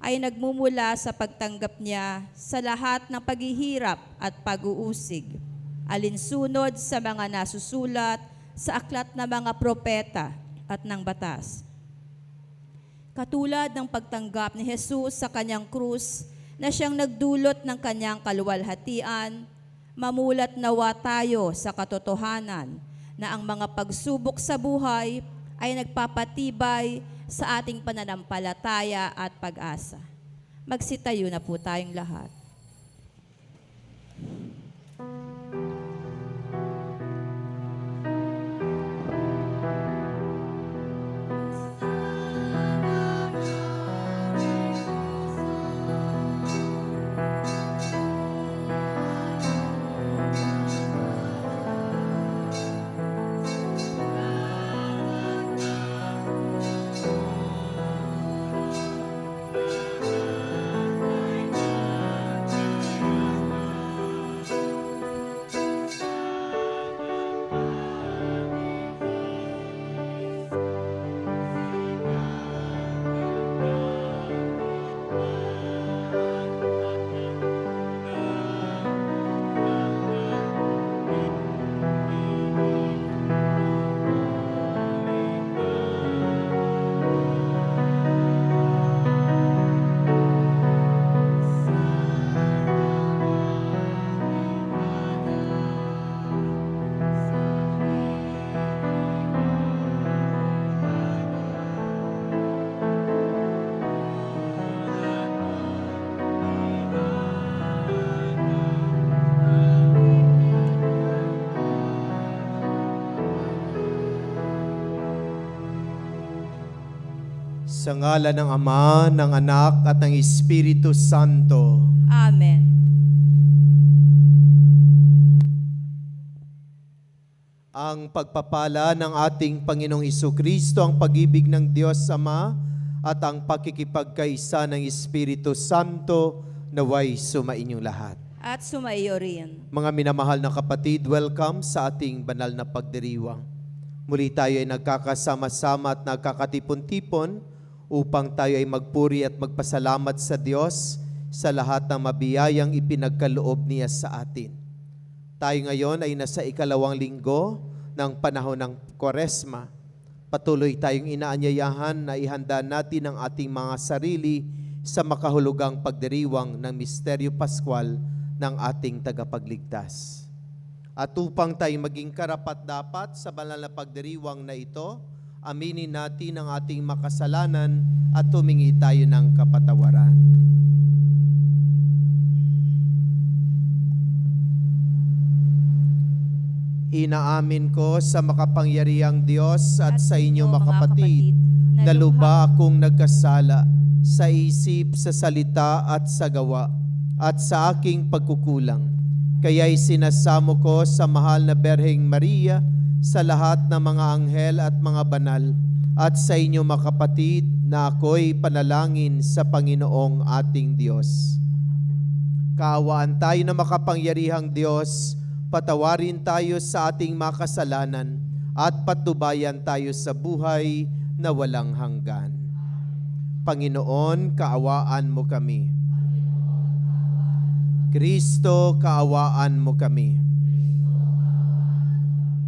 ay nagmumula sa pagtanggap niya sa lahat ng paghihirap at pag-uusig, alinsunod sa mga nasusulat sa aklat ng mga propeta at ng batas. Katulad ng pagtanggap ni Jesus sa kanyang krus na siyang nagdulot ng kanyang kaluwalhatian, mamulat nawa tayo sa katotohanan na ang mga pagsubok sa buhay ay nagpapatibay sa ating pananampalataya at pag-asa. Magsitayo na po tayong lahat. Sa ngalan ng Ama, ng Anak, at ng Espiritu Santo. Amen. Ang pagpapala ng ating Panginoong Hesukristo, ang pag-ibig ng Diyos Ama, at ang pakikipagkaisa ng Espiritu Santo, naway sumainyong lahat. At sumaiyo rin. Mga minamahal na kapatid, welcome sa ating banal na pagdiriwang. Muli tayo ay nagkakasama-sama at nagkakatipon-tipon upang tayo ay magpuri at magpasalamat sa Diyos sa lahat ng mabiyayang ipinagkaloob niya sa atin. Tayo ngayon ay nasa ikalawang linggo ng panahon ng Kwaresma. Patuloy tayong inaanyayahan na ihanda natin ang ating mga sarili sa makahulugang pagdiriwang ng Misteryo Pascual ng ating tagapagligtas. At upang tayo maging karapat-dapat sa banal na pagdiriwang na ito, aminin natin ang ating makasalanan at humingi tayo ng kapatawaran. Inaamin ko sa makapangyarihang Diyos at sa inyo mga kapatid na lubha akong nagkasala sa isip, sa salita at sa gawa at sa aking pagkukulang. Kaya'y sinasamo ko sa mahal na Berheng Maria, sa lahat ng mga anghel at mga banal, at sa inyo mga kapatid na ako'y panalangin sa Panginoong ating Diyos. Kaawaan tayo na makapangyarihang Diyos, patawarin tayo sa ating mga kasalanan at patnubayan tayo sa buhay na walang hanggan. Panginoon, kaawaan mo kami. Kristo, kaawaan mo kami.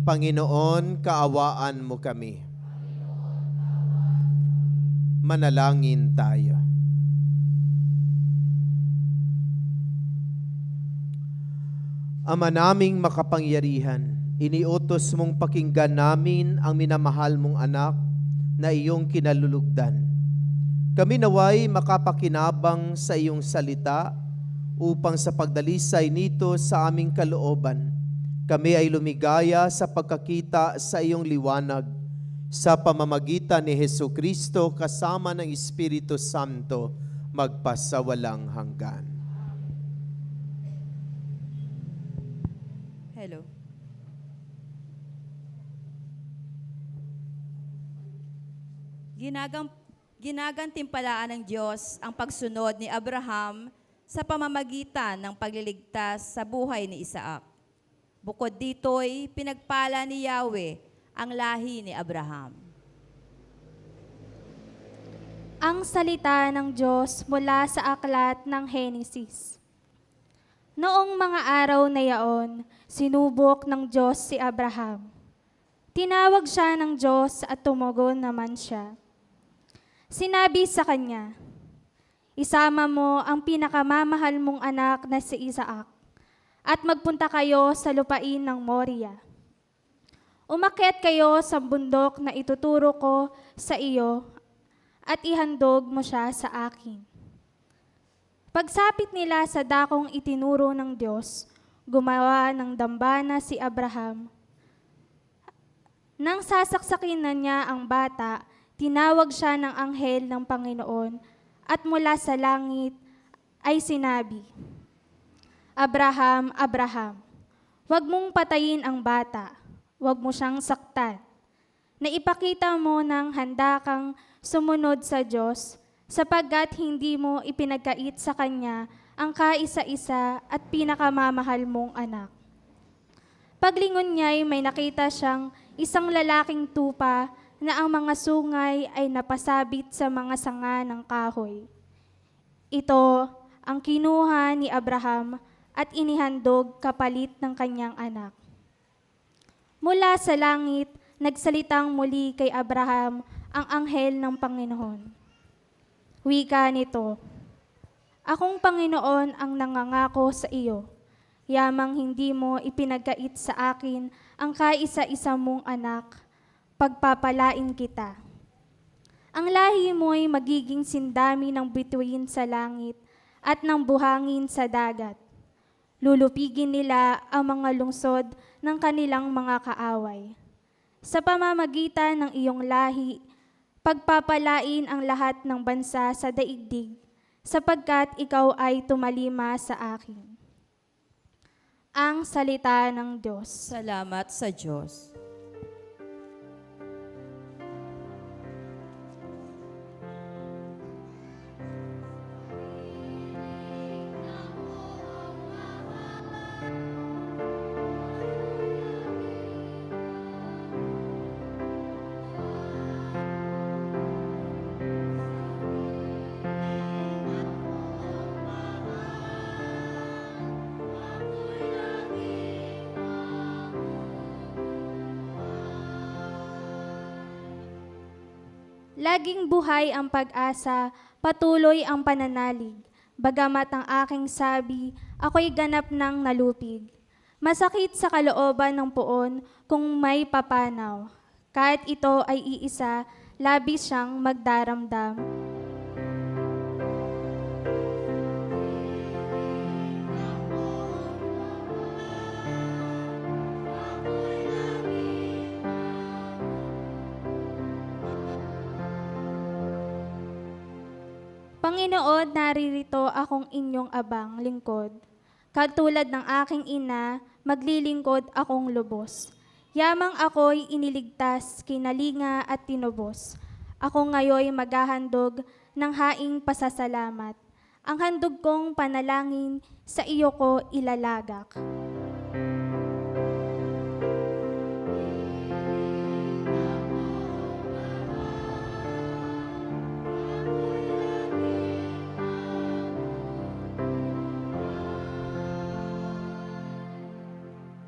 Panginoon, kaawaan mo kami. Manalangin tayo. Ama naming makapangyarihan, iniutos mong pakinggan namin ang minamahal mong anak na iyong kinalulugdan. Kami naway makapakinabang sa iyong salita upang sa pagdalisay nito sa aming kalooban, kami ay lumigaya sa pagkakita sa iyong liwanag sa pamamagitan ni Hesukristo kasama ng Espiritu Santo magpasawalang hanggan. Hello. Ginagantimpalaan ng Diyos ang pagsunod ni Abraham sa pamamagitan ng pagliligtas sa buhay ni Isaac. Bukod dito'y pinagpala ni Yahweh ang lahi ni Abraham. Ang salita ng Diyos mula sa aklat ng Henesis. Noong mga araw na yaon, sinubok ng Diyos si Abraham. Tinawag siya ng Diyos at tumugon naman siya. Sinabi sa kanya, "Isama mo ang pinakamamahal mong anak na si Isaac at magpunta kayo sa lupain ng Moria. Umakyat kayo sa bundok na ituturo ko sa iyo at ihandog mo siya sa akin." Pagsapit nila sa dakong itinuro ng Diyos, gumawa ng dambana si Abraham. Nang sasaksakin na niya ang bata, tinawag siya ng anghel ng Panginoon at mula sa langit ay sinabi, "Abraham, Abraham, huwag mong patayin ang bata, huwag mo siyang saktan. Naipakita mo ng handa kang sumunod sa Diyos, sapagkat hindi mo ipinagkait sa Kanya ang kaisa-isa at pinakamamahal mong anak." Paglingon niya'y may nakita siyang isang lalaking tupa na ang mga sungay ay napasabit sa mga sanga ng kahoy. Ito ang kinuha ni Abraham at inihandog kapalit ng kanyang anak. Mula sa langit, nagsalitang muli kay Abraham ang anghel ng Panginoon. Wika nito, "Akong Panginoon ang nangangako sa iyo, yamang hindi mo ipinagkait sa akin ang kaisa-isa mong anak, pagpapalain kita. Ang lahi mo'y magiging sindami ng bituin sa langit at ng buhangin sa dagat. Lulupigin nila ang mga lungsod ng kanilang mga kaaway. Sa pamamagitan ng iyong lahi, pagpapalain ang lahat ng bansa sa daigdig, sapagkat ikaw ay tumalima sa akin." Ang salita ng Diyos. Salamat sa Diyos. Laging buhay ang pag-asa, patuloy ang pananalig. Bagamat ang aking sabi, ako'y ganap ng nalupig. Masakit sa kalooban ng puon kung may papanaw. Kahit ito ay iisa, labis siyang magdaramdam. Panginoon, naririto akong inyong abang lingkod. Katulad ng aking ina, maglilingkod akong lubos. Yamang ako'y iniligtas, kinalinga at tinubos. Ako ngayoy maghahandog ng haing pasasalamat. Ang handog kong panalangin sa iyo ko ilalagak.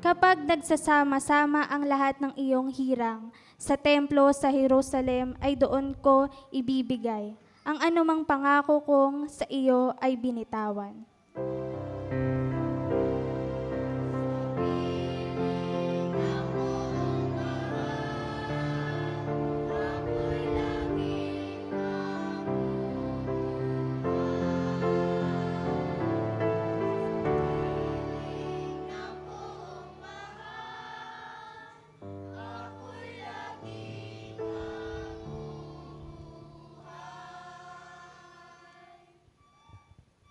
Kapag nagsasama-sama ang lahat ng iyong hirang, sa templo sa Jerusalem ay doon ko ibibigay. Ang anumang pangako kong sa iyo ay binitawan.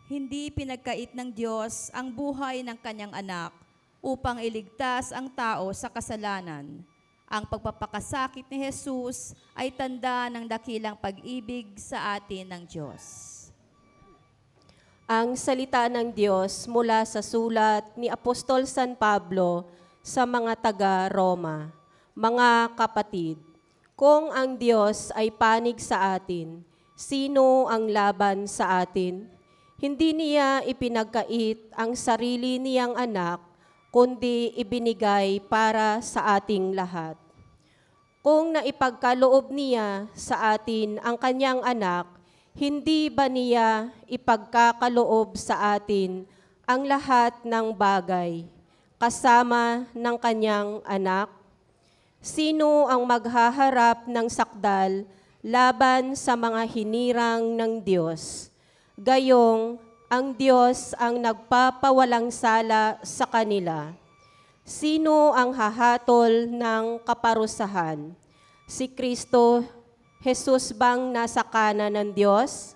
Hindi pinagkait ng Diyos ang buhay ng kanyang anak upang iligtas ang tao sa kasalanan. Ang pagpapakasakit ni Jesus ay tanda ng dakilang pag-ibig sa atin ng Diyos. Ang salita ng Diyos mula sa sulat ni Apostol San Pablo sa mga taga-Roma. Mga kapatid, kung ang Diyos ay panig sa atin, Sino ang laban sa atin? Hindi niya ipinagkait ang sarili niyang anak, kundi ibinigay para sa ating lahat. Kung naipagkaloob niya sa atin ang kanyang anak, hindi ba niya ipagkakaloob sa atin ang lahat ng bagay, kasama ng kanyang anak? Sino ang maghaharap ng sakdal laban sa mga hinirang ng Diyos? Gayong ang Diyos ang nagpapawalang sala sa kanila. Sino ang hahatol ng kaparusahan? Si Kristo Jesus bang nasa kanan ng Diyos?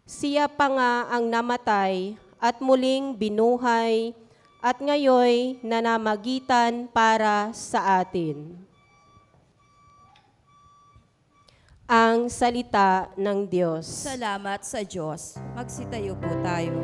Siya pa nga ang namatay at muling binuhay at ngayoy nanamagitan para sa atin. Ang salita ng Diyos. Salamat sa Diyos. Magsitayo po tayo.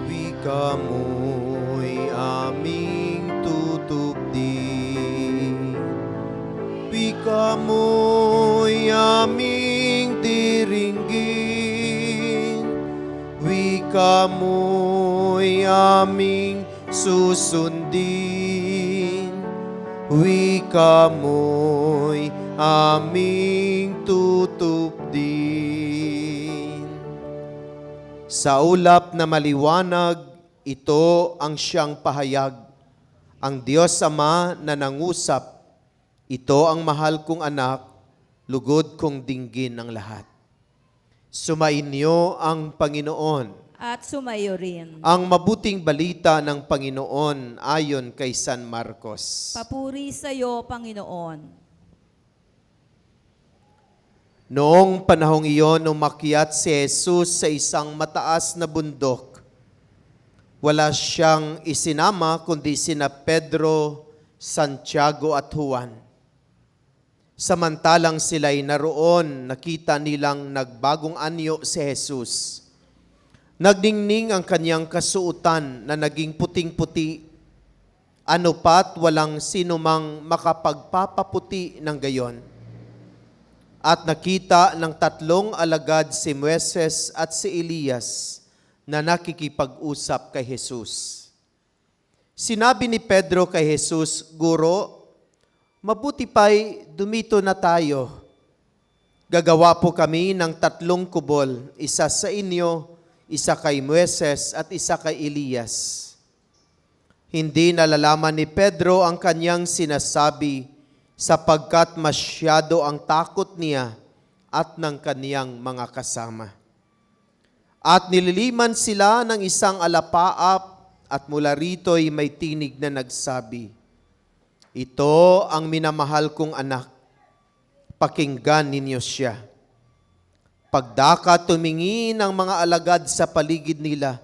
Wika mo'y aming tutupdin, wika mo'y aming diringgin, wika mo'y aming susundin, wika mo'y aming tutupdin. Sa ulap na maliwanag, ito ang siyang pahayag. Ang Diyos Ama na nangusap, ito ang mahal kong anak, lugod kong dinggin ang lahat. Sumainyo ang Panginoon. At sumayo rin. Ang mabuting balita ng Panginoon ayon kay San Marcos. Papuri sa iyo, Panginoon. Noong panahong iyon, umakyat si Jesus sa isang mataas na bundok. Wala siyang isinama kundi sina Pedro, Santiago at Juan. Samantalang sila'y naroon, nakita nilang nagbagong anyo si Jesus. Nagdingning ang kanyang kasuotan na naging puting-puti. Ano pat walang sinumang makapagpapaputi ng gayon. At nakita ng tatlong alagad si Moises at si Elias na nakikipag-usap kay Jesus. Sinabi ni Pedro kay Jesus, Guro, mabuti pa'y dumito na tayo. Gagawa po kami ng 3 kubol, isa sa inyo, isa kay Moises at isa kay Elias. Hindi nalalaman ni Pedro ang kanyang sinasabi, sapagkat masyado ang takot niya at ng kaniyang mga kasama. At nililiman sila ng isang alapaap at mula rito'y may tinig na nagsabi, Ito ang minamahal kong anak, pakinggan ninyo siya. Pagdaka tumingin ang mga alagad sa paligid nila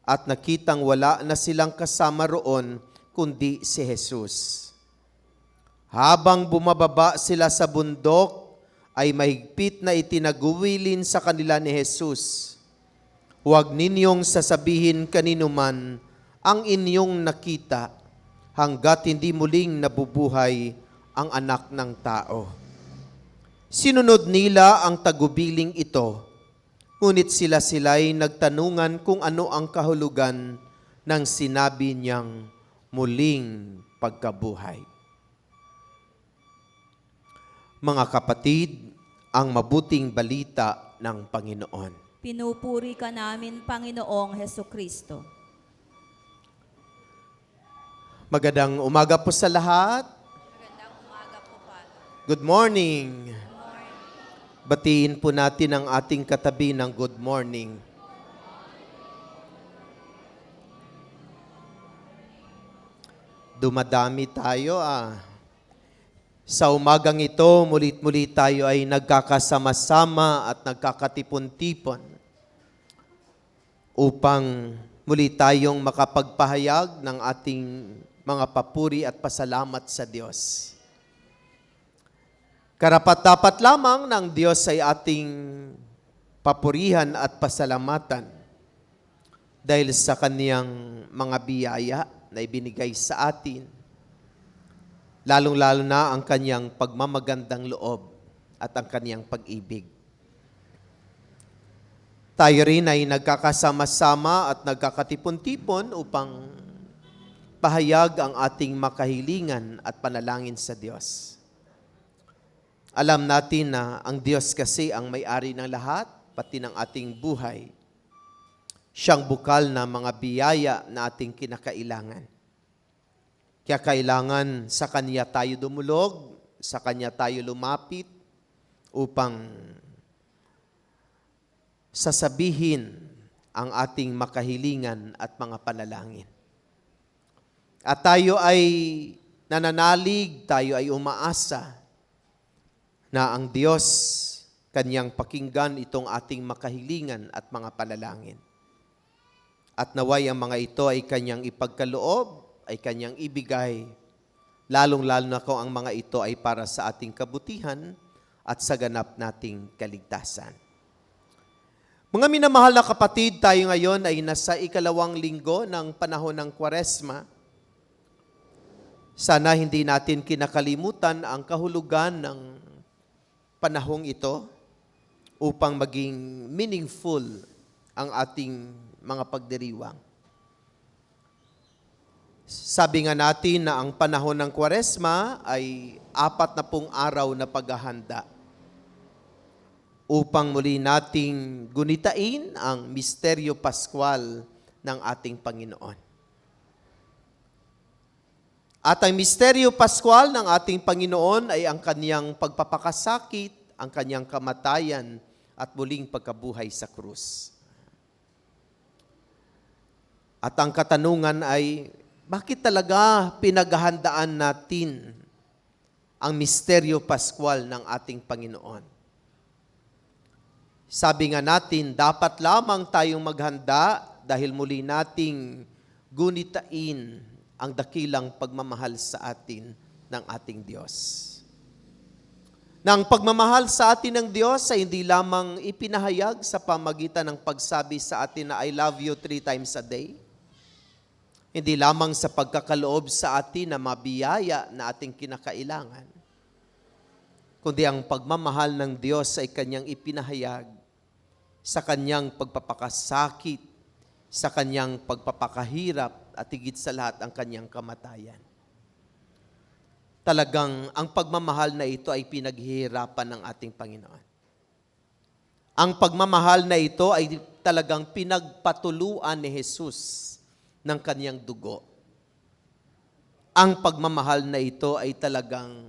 at nakitang wala na silang kasama roon kundi si Jesus. Habang bumababa sila sa bundok, ay mahigpit na itinaguwilin sa kanila ni Jesus. Huwag ninyong sasabihin kaninuman ang inyong nakita hanggat hindi muling nabubuhay ang anak ng tao. Sinunod nila ang tagubiling ito, ngunit sila'y nagtanungan kung ano ang kahulugan ng sinabi niyang muling pagkabuhay. Mga kapatid, ang mabuting balita ng Panginoon. Pinupuri ka namin, Panginoong Hesukristo. Magandang umaga po sa lahat. Magandang umaga po, Father. Good morning. Batiin po natin ang ating katabi ng good morning. Dumadami tayo Sa umagang ito, muli tayo ay nagkakasama-sama at nagkakatipon-tipon upang muli tayong makapagpahayag ng ating mga papuri at pasalamat sa Diyos. Karapat-dapat lamang ng Diyos ay ating papurihan at pasalamatan dahil sa kaniyang mga biyaya na ibinigay sa atin, lalong-lalo na ang kaniyang pagmamagandang loob at ang kaniyang pag-ibig. Tayo rin ay nagkakasama-sama at nagkakatipon-tipon upang pahayag ang ating makahilingan at panalangin sa Diyos. Alam natin na ang Diyos kasi ang may-ari ng lahat, pati ng ating buhay. Siyang bukal na mga biyaya na ating kinakailangan. Kaya kailangan sa Kanya tayo dumulog, sa Kanya tayo lumapit upang sasabihin ang ating makahilingan at mga panalangin. At tayo ay nananalig, tayo ay umaasa na ang Diyos Kanyang pakinggan itong ating makahilingan at mga panalangin. At naway ang mga ito ay Kanyang ipagkaloob, ay Kanyang ibigay, lalong-lalo na kung ang mga ito ay para sa ating kabutihan at sa ganap nating kaligtasan. Mga minamahal na kapatid, tayo ngayon ay nasa 2nd linggo ng panahon ng Kwaresma. Sana hindi natin kinakalimutan ang kahulugan ng panahong ito upang maging meaningful ang ating mga pagdiriwang. Sabi nga natin na ang panahon ng Kwaresma ay 40 araw na paghahanda upang muli nating gunitain ang misteryo paskwal ng ating Panginoon. At ang misteryo paskwal ng ating Panginoon ay ang Kaniyang pagpapakasakit, ang Kaniyang kamatayan at muling pagkabuhay sa krus. At ang katanungan ay, bakit talaga pinaghahandaan natin ang misteryo paskwal ng ating Panginoon? Sabi nga natin, dapat lamang tayong maghanda dahil muli nating gunitain ang dakilang pagmamahal sa atin ng ating Diyos. Na ang pagmamahal sa atin ng Diyos ay hindi lamang ipinahayag sa pamagitan ng pagsabi sa atin na I love you 3 times a day. Hindi lamang sa pagkakaloob sa atin na mabiyaya na ating kinakailangan. Kundi ang pagmamahal ng Diyos ay Kanyang ipinahayag sa Kanyang pagpapakasakit, sa Kanyang pagpapakahirap, at higit sa lahat ang Kanyang kamatayan. Talagang ang pagmamahal na ito ay pinaghihirapan ng ating Panginoon. Ang pagmamahal na ito ay talagang pinagpatuluan ni Jesus ng Kanyang dugo. Ang pagmamahal na ito ay talagang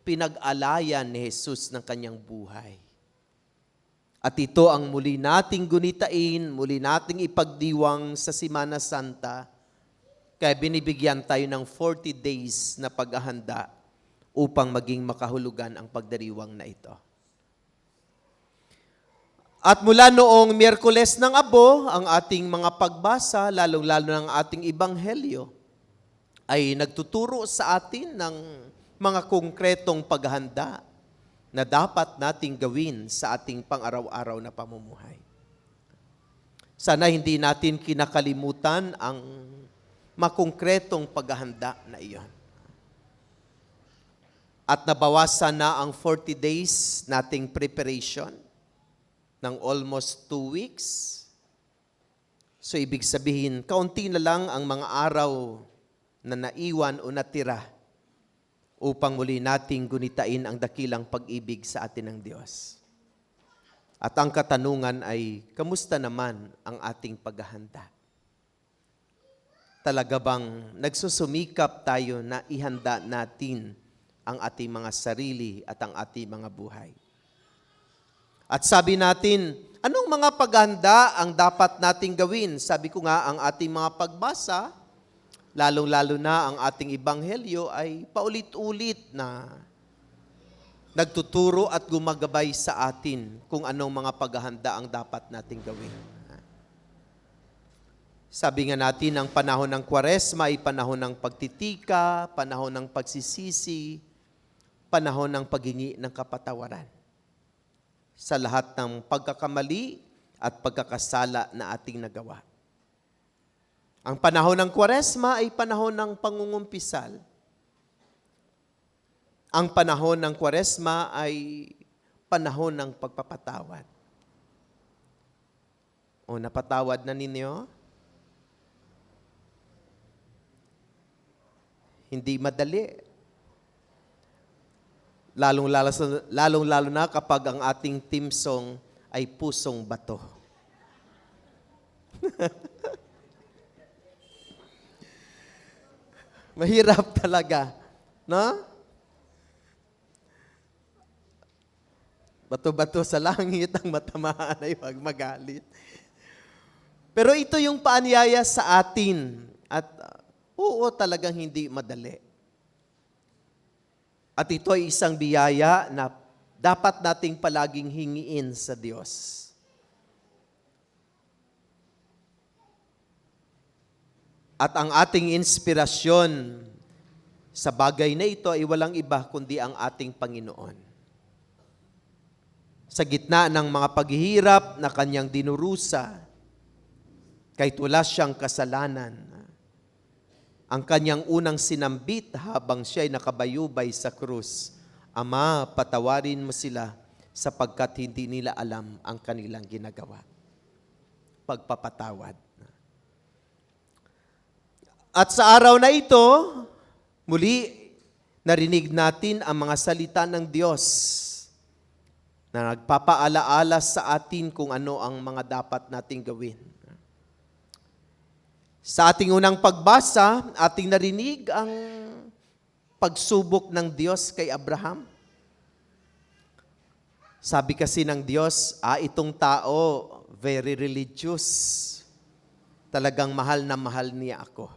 pinag-alayan ni Jesus ng Kanyang buhay. At ito ang muli nating gunitain, muli nating ipagdiwang sa Semana Santa. Kaya binibigyan tayo ng 40 days na paghahanda upang maging makahulugan ang pagdiriwang na ito. At mula noong Miyerkules ng Abo, ang ating mga pagbasa, lalong-lalo ng ating Ebanghelyo, ay nagtuturo sa atin ng mga konkretong paghahanda na dapat nating gawin sa ating pang-araw-araw na pamumuhay. Sana hindi natin kinakalimutan ang makongkretong paghahanda na iyon. At nabawasan na ang 40 days nating preparation ng almost 2 weeks. So ibig sabihin, kaunti na lang ang mga araw na naiwan o natira upang muli nating gunitain ang dakilang pag-ibig sa atin ng Diyos. At ang katanungan ay, kamusta naman ang ating paghahanda? Talaga bang nagsusumikap tayo na ihanda natin ang ating mga sarili at ang ating mga buhay? At sabi natin, anong mga paghahanda ang dapat nating gawin? Sabi ko nga, ang ating mga pagbasa, lalong-lalo na ang ating Ebanghelyo ay paulit-ulit na nagtuturo at gumagabay sa atin kung anong mga paghahanda ang dapat nating gawin. Sabi nga natin, ang panahon ng Kwaresma ay panahon ng pagtitika, panahon ng pagsisisi, panahon ng paghingi ng kapatawaran sa lahat ng pagkakamali at pagkakasala na ating nagawa. Ang panahon ng Kwaresma ay panahon ng pangungumpisal. Ang panahon ng Kwaresma ay panahon ng pagpapatawad. O napatawad na ninyo? Hindi madali. Lalong-lalo na kapag ang ating team song ay Pusong Bato. Mahirap talaga, no? Bato-bato sa langit, ang matamaan ay huwag magalit. Pero ito yung paanyaya sa atin. At oo, talagang hindi madali. At ito ay isang biyaya na dapat nating palaging hingiin sa Diyos. At ang ating inspirasyon sa bagay na ito ay walang iba kundi ang ating Panginoon. Sa gitna ng mga paghihirap na kanyang dinurusa, kahit wala siyang kasalanan, ang kanyang unang sinambit habang siya'y nakabayubay sa krus, Ama, patawarin mo sila sapagkat hindi nila alam ang kanilang ginagawa. Pagpapatawad. At sa araw na ito, muli narinig natin ang mga salita ng Diyos na nagpapaalaala sa atin kung ano ang mga dapat nating gawin. Sa ating unang pagbasa, ating narinig ang pagsubok ng Diyos kay Abraham. Sabi kasi ng Diyos, itong tao, very religious. Talagang mahal na mahal niya ako.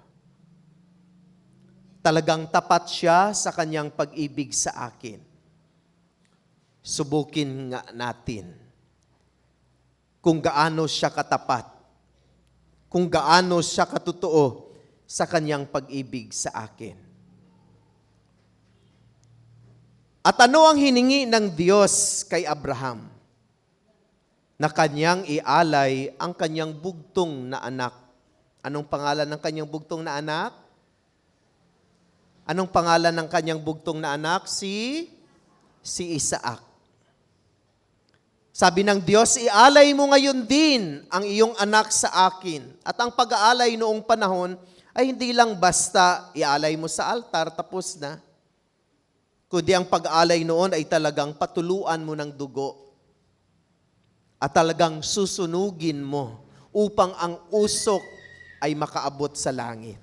Talagang tapat siya sa kanyang pag-ibig sa akin. Subukin nga natin kung gaano siya katapat, kung gaano siya katotoo sa kanyang pag-ibig sa akin. At ano ang hiningi ng Diyos kay Abraham? Na kanyang ialay ang kanyang bugtong na anak. Anong pangalan ng kanyang bugtong na anak? Anong pangalan ng kanyang bugtong na anak? Si Isaac. Sabi ng Diyos, ialay mo ngayon din ang iyong anak sa akin. At ang pag-aalay noong panahon ay hindi lang basta ialay mo sa altar, tapos na. Kundi ang pag-aalay noon ay talagang patuluan mo ng dugo. At talagang susunugin mo upang ang usok ay makaabot sa langit.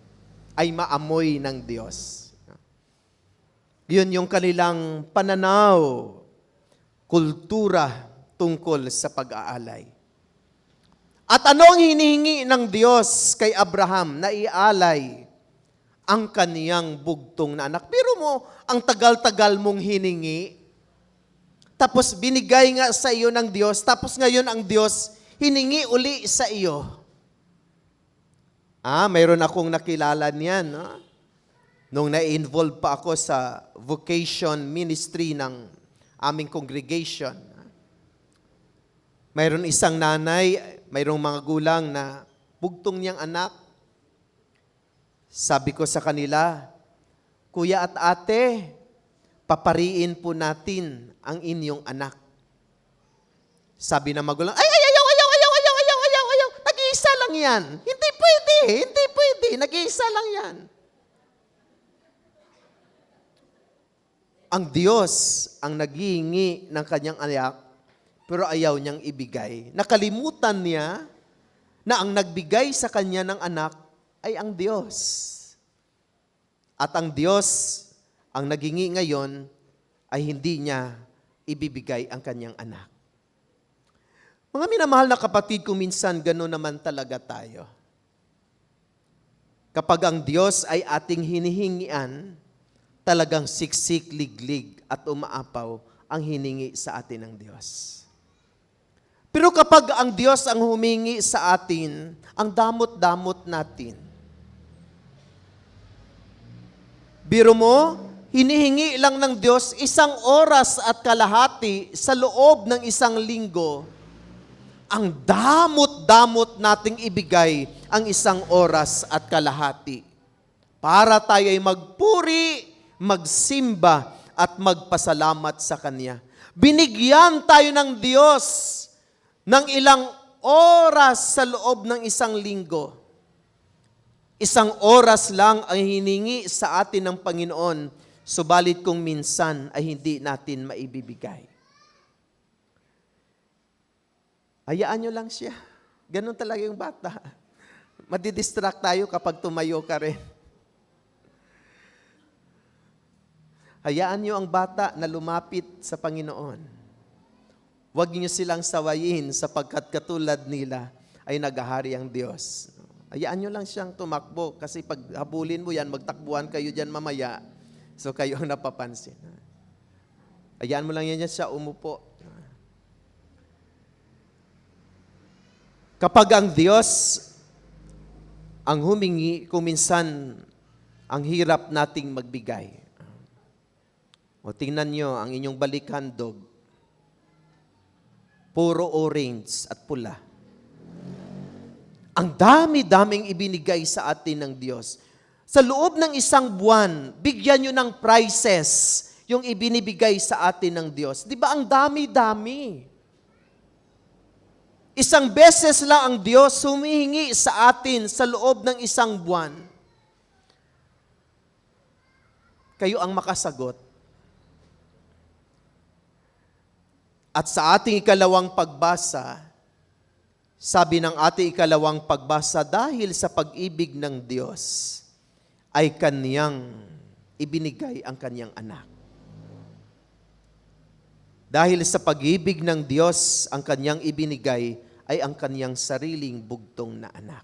Ay maamoy ng Diyos. Yun yung kanilang pananaw, kultura, tungkol sa pag-aalay. At ano ang hinihingi ng Diyos kay Abraham na ialay ang kaniyang bugtong na anak? Pero mo, ang tagal-tagal mong hiningi, tapos binigay nga sa iyo ng Diyos, tapos ngayon ang Diyos hiningi uli sa iyo. Mayroon akong nakilala niyan. Nung na-involve pa ako sa vocation ministry ng aming congregation, mayroon isang nanay, mayroong mga gulang na bugtong niyang anak. Sabi ko sa kanila, Kuya at ate, papariin po natin ang inyong anak. Sabi ng magulang, ayaw. Nag-iisa lang yan. Hindi pwede. Nag-iisa lang yan. Ang Diyos ang naghihingi ng kanyang anak, pero ayaw niyang ibigay. Nakalimutan niya na ang nagbigay sa kanya ng anak ay ang Diyos. At ang Diyos, ang naghingi ngayon, ay hindi niya ibibigay ang kanyang anak. Mga minamahal na kapatid, kung minsan gano'n naman talaga tayo. Kapag ang Diyos ay ating hinihingian, talagang siksik, liglig at umaapaw ang hiningi sa atin ng Diyos. Pero kapag ang Diyos ang humingi sa atin, ang damot-damot natin. Biro mo, hinihingi lang ng Diyos 1 oras at kalahati sa loob ng 1 linggo, ang damot-damot nating ibigay ang 1 oras at kalahati para tayo ay magpuri, magsimba, at magpasalamat sa Kanya. Binigyan tayo ng Diyos ng ilang oras sa loob ng 1 linggo. 1 oras lang ang hiningi sa atin ng Panginoon, subalit kung minsan ay hindi natin maibibigay. Hayaan nyo lang siya. Ganun talaga yung bata. Madidistract tayo kapag tumayo ka rin. Hayaan nyo ang bata na lumapit sa Panginoon. Huwag nyo silang sawayin sapagkat katulad nila ay naghahari ang Diyos. Hayaan nyo lang siyang tumakbo kasi pag habulin mo yan, magtakbuhan kayo dyan mamaya. So kayo ang napapansin. Hayaan mo lang yan siya umupo. Kapag ang Diyos ang humingi, kung minsan ang hirap nating magbigay. O tingnan nyo ang inyong balikhandog, puro orange at pula. Ang dami-daming ibinigay sa atin ng Diyos. Sa loob ng 1 buwan, bigyan nyo ng prizes yung ibinibigay sa atin ng Diyos. Di ba ang dami-dami? 1 beses lang ang Diyos humihingi sa atin sa loob ng 1 buwan. Kayo ang makasagot. At sa ating ikalawang pagbasa, sabi ng ating ikalawang pagbasa, dahil sa pag-ibig ng Diyos, ay Kaniyang ibinigay ang Kaniyang anak. Dahil sa pag-ibig ng Diyos, ang Kaniyang ibinigay ay ang Kaniyang sariling bugtong na anak.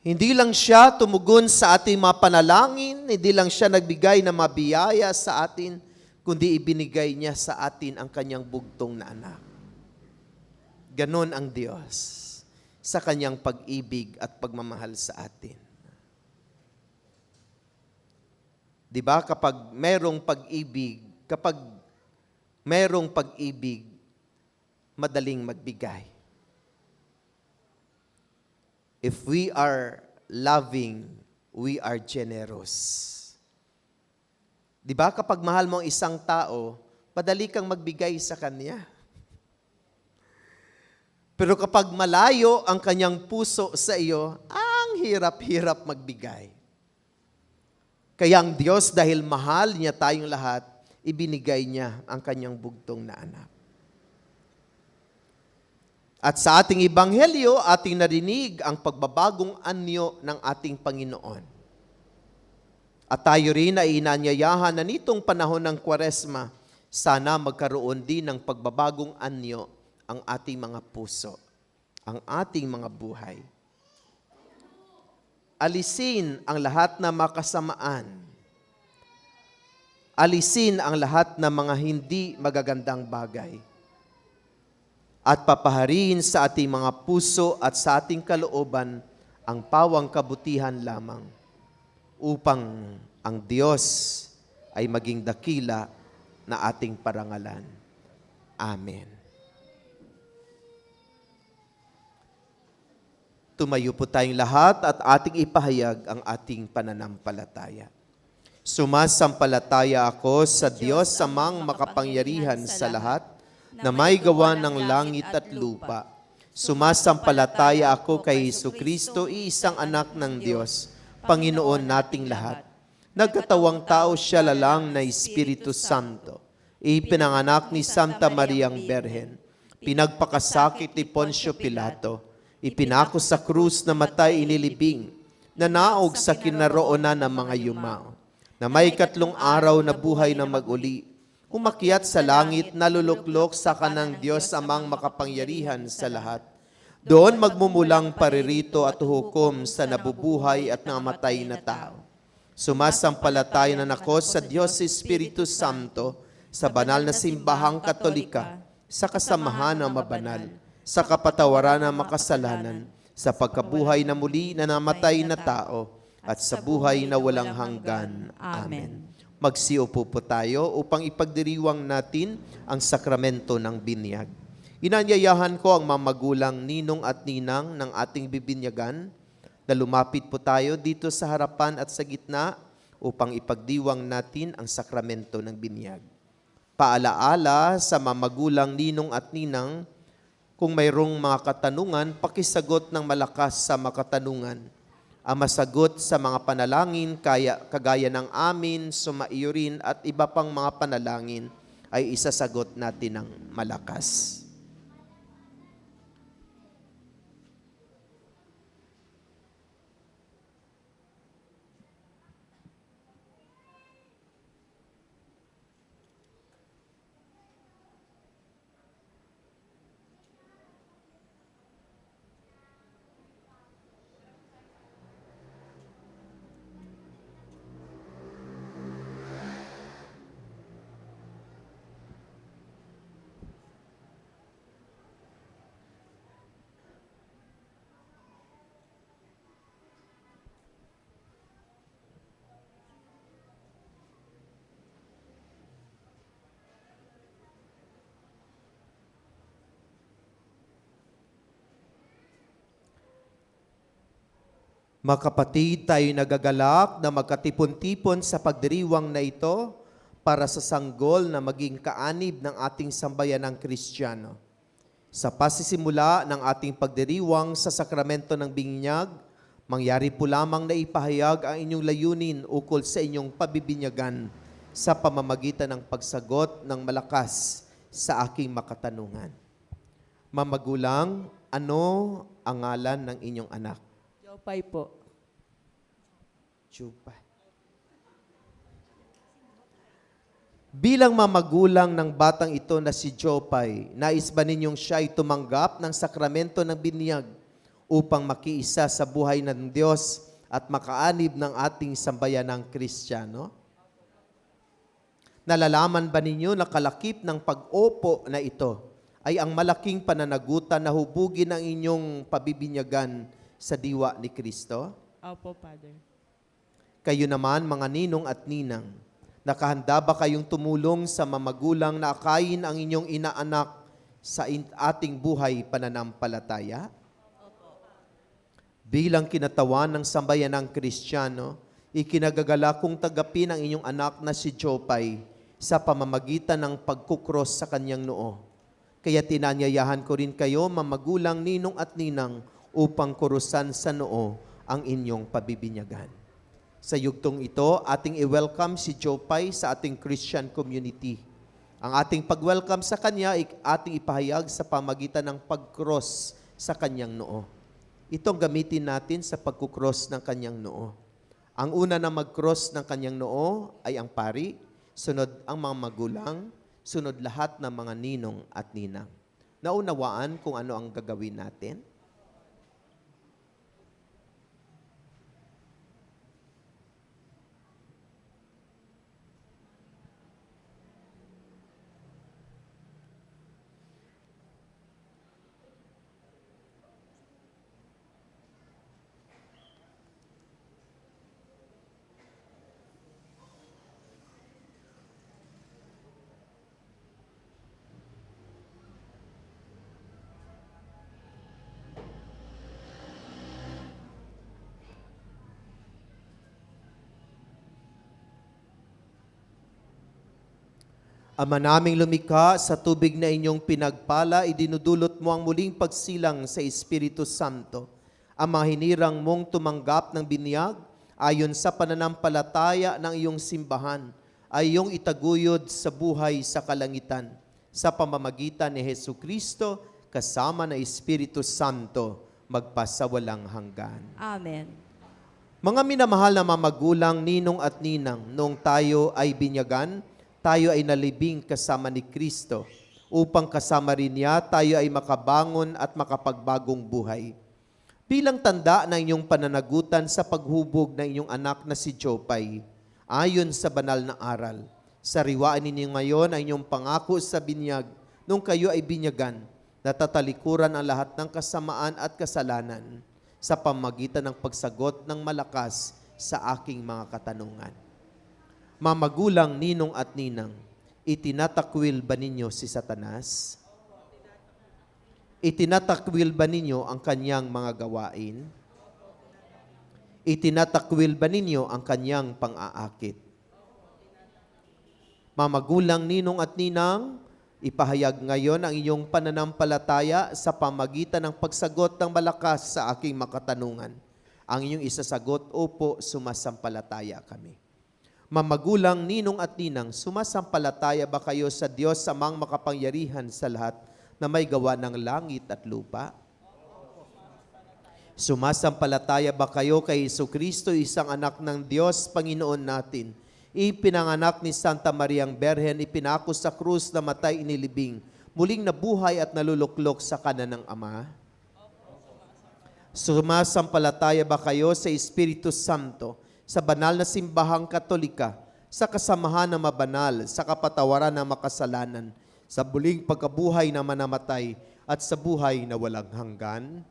Hindi lang siya tumugon sa ating mga panalangin, hindi lang siya nagbigay ng mabiyaya sa atin, kundi ibinigay niya sa atin ang Kanyang bugtong na anak. Ganon ang Diyos sa Kanyang pag-ibig at pagmamahal sa atin. Di ba kapag merong pag-ibig, madaling magbigay. If we are loving, we are generous. Di ba kapag mahal mo ang isang tao, madali kang magbigay sa kanya. Pero kapag malayo ang kanyang puso sa iyo, ang hirap-hirap magbigay. Kaya ang Diyos, dahil mahal niya tayong lahat, ibinigay niya ang kanyang bugtong na anak. At sa ating ebanghelyo, ating narinig ang pagbabagong anyo ng ating Panginoon. At tayo rin ay inanyayahan na nitong panahon ng Kwaresma, sana magkaroon din ng pagbabagong anyo ang ating mga puso, ang ating mga buhay. Alisin ang lahat na makasamaan. Alisin ang lahat ng mga hindi magagandang bagay. At papahariin sa ating mga puso at sa ating kalooban ang pawang kabutihan lamang, upang ang Diyos ay maging dakila na ating parangalan. Amen. Tumayo po tayong lahat at ating ipahayag ang ating pananampalataya. Sumasampalataya ako sa Diyos Amang makapangyarihan sa lahat, na may gawa ng langit at lupa. Sumasampalataya ako kay Jesucristo, iisang anak ng Diyos, Panginoon nating lahat. Nagkatawang tao siya lalang na Espiritu Santo. Ipinanganak ni Santa Mariang Berhen. Pinagpakasakit ni Poncio Pilato. Ipinako sa krus na matay inilibing. Nanaog sa kinaroonan ng mga yumao. Na may 3 araw na buhay na mag-uli. Umakyat sa langit, naluluklok sa kanang Diyos Amang makapangyarihan sa lahat. Doon magmumulang paririto at hukom sa nabubuhay at namatay na tao. Sumasampalataya na ako sa Diyos Espiritu Santo, sa banal na simbahang Katolika, sa kasamahan ng mabanal, sa kapatawaran ng makasalanan, sa pagkabuhay na muli na namatay na tao, at sa buhay na walang hanggan. Amen. Magsiupo po tayo upang ipagdiriwang natin ang sakramento ng binyag. Inanyayahan ko ang mga magulang, ninong at ninang ng ating bibinyagan na lumapit po tayo dito sa harapan at sa gitna upang ipagdiwang natin ang sakramento ng binyag. Paalaala sa mga magulang, ninong at ninang, kung mayroong mga katanungan, pakisagot ng malakas sa mga katanungan. Ang masagot sa mga panalangin kagaya ng amin, sumaiurin at iba pang mga panalangin ay isasagot natin ng malakas. Mga kapatid, tayo nagagalak na magkatipon-tipon sa pagdiriwang na ito para sa sanggol na maging kaanib ng ating sambayanang Kristiyano. Sa pasisimula ng ating pagdiriwang sa sakramento ng binyag, mangyari po lamang na ipahayag ang inyong layunin ukol sa inyong pabibinyagan sa pamamagitan ng pagsagot ng malakas sa aking makatanungan. Mamagulang, ano ang ngalan ng inyong anak? Jopay po. Jopay. Bilang mamagulang ng batang ito na si Jopay, nais ba ninyong siya ay tumanggap ng sakramento ng binyag upang makiisa sa buhay ng Diyos at makaanib ng ating sambayanang Kristiyano? Nalalaman ba ninyo na kalakip ng pag-opo na ito ay ang malaking pananagutan na hubugin ang inyong pabibinyagan sa diwa ni Kristo? Opo, Father. Kayo naman, mga ninong at ninang, nakahanda ba kayong tumulong sa mamagulang na akayin ang inyong inaanak sa ating buhay pananampalataya? Bilang kinatawan ng sambayanang Kristiyano, ikinagagala kong tagapin ang inyong anak na si Jopay sa pamamagitan ng pagkukros sa kanyang noo. Kaya tinanyayahan ko rin kayo, mamagulang, ninong at ninang, upang kurusan sa noo ang inyong pabibinyagan. Sa yugtong ito, ating i-welcome si Jopay sa ating Christian community. Ang ating pag-welcome sa kanya ay ating ipahayag sa pamagitan ng pag-cross sa kanyang noo. Itong gamitin natin sa pagkukross ng kanyang noo. Ang una na mag-cross ng kanyang noo ay ang pari, sunod ang mga magulang, sunod lahat ng mga ninong at ninang. Naunawaan kung ano ang gagawin natin? Ama naming lumikha, sa tubig na inyong pinagpala, idinudulot mo ang muling pagsilang sa Espiritu Santo. Ang mga hinirang mong tumanggap ng binyag, ayon sa pananampalataya ng iyong simbahan, ay iyong itaguyod sa buhay sa kalangitan, sa pamamagitan ni Jesucristo, kasama ng Espiritu Santo, magpasawalang hanggan. Amen. Mga minamahal na mamagulang, ninong at ninang, noong tayo ay binyagan, tayo ay nalibing kasama ni Kristo, upang kasama rin niya tayo ay makabangon at makapagbagong buhay. Bilang tanda ng inyong pananagutan sa paghubog ng inyong anak na si Jopay, ayon sa banal na aral, sariwaan ninyo ngayon ang inyong pangako sa binyag nung kayo ay binyagan, na tatalikuran ang lahat ng kasamaan at kasalanan sa pamagitan ng pagsagot ng malakas sa aking mga katanungan. Mamagulang, ninong at ninang, itinatakwil ba ninyo si Satanas? Itinatakwil ba ninyo ang kanyang mga gawain? Itinatakwil ba ninyo ang kanyang pang-aakit? Mamagulang, ninong at ninang, ipahayag ngayon ang inyong pananampalataya sa pamagitan ng pagsagot ng malakas sa aking makatanungan. Ang inyong isasagot, opo, sumasampalataya kami. Mamagulang, ninong at ninang, sumasampalataya ba kayo sa Diyos amang makapangyarihan sa lahat na may gawa ng langit at lupa? Sumasampalataya ba kayo kay Jesucristo, isang anak ng Diyos, Panginoon natin, ipinanganak ni Santa Mariang Berhen, ipinako sa krus, namatay, inilibing, muling nabuhay at naluluklok sa kanan ng Ama? Sumasampalataya ba kayo sa Espiritu Santo, sa banal na simbahang Katolika, sa kasamahan na mabanal, sa kapatawaran ng makasalanan, sa muling pagkabuhay na manamatay, at sa buhay na walang hanggan?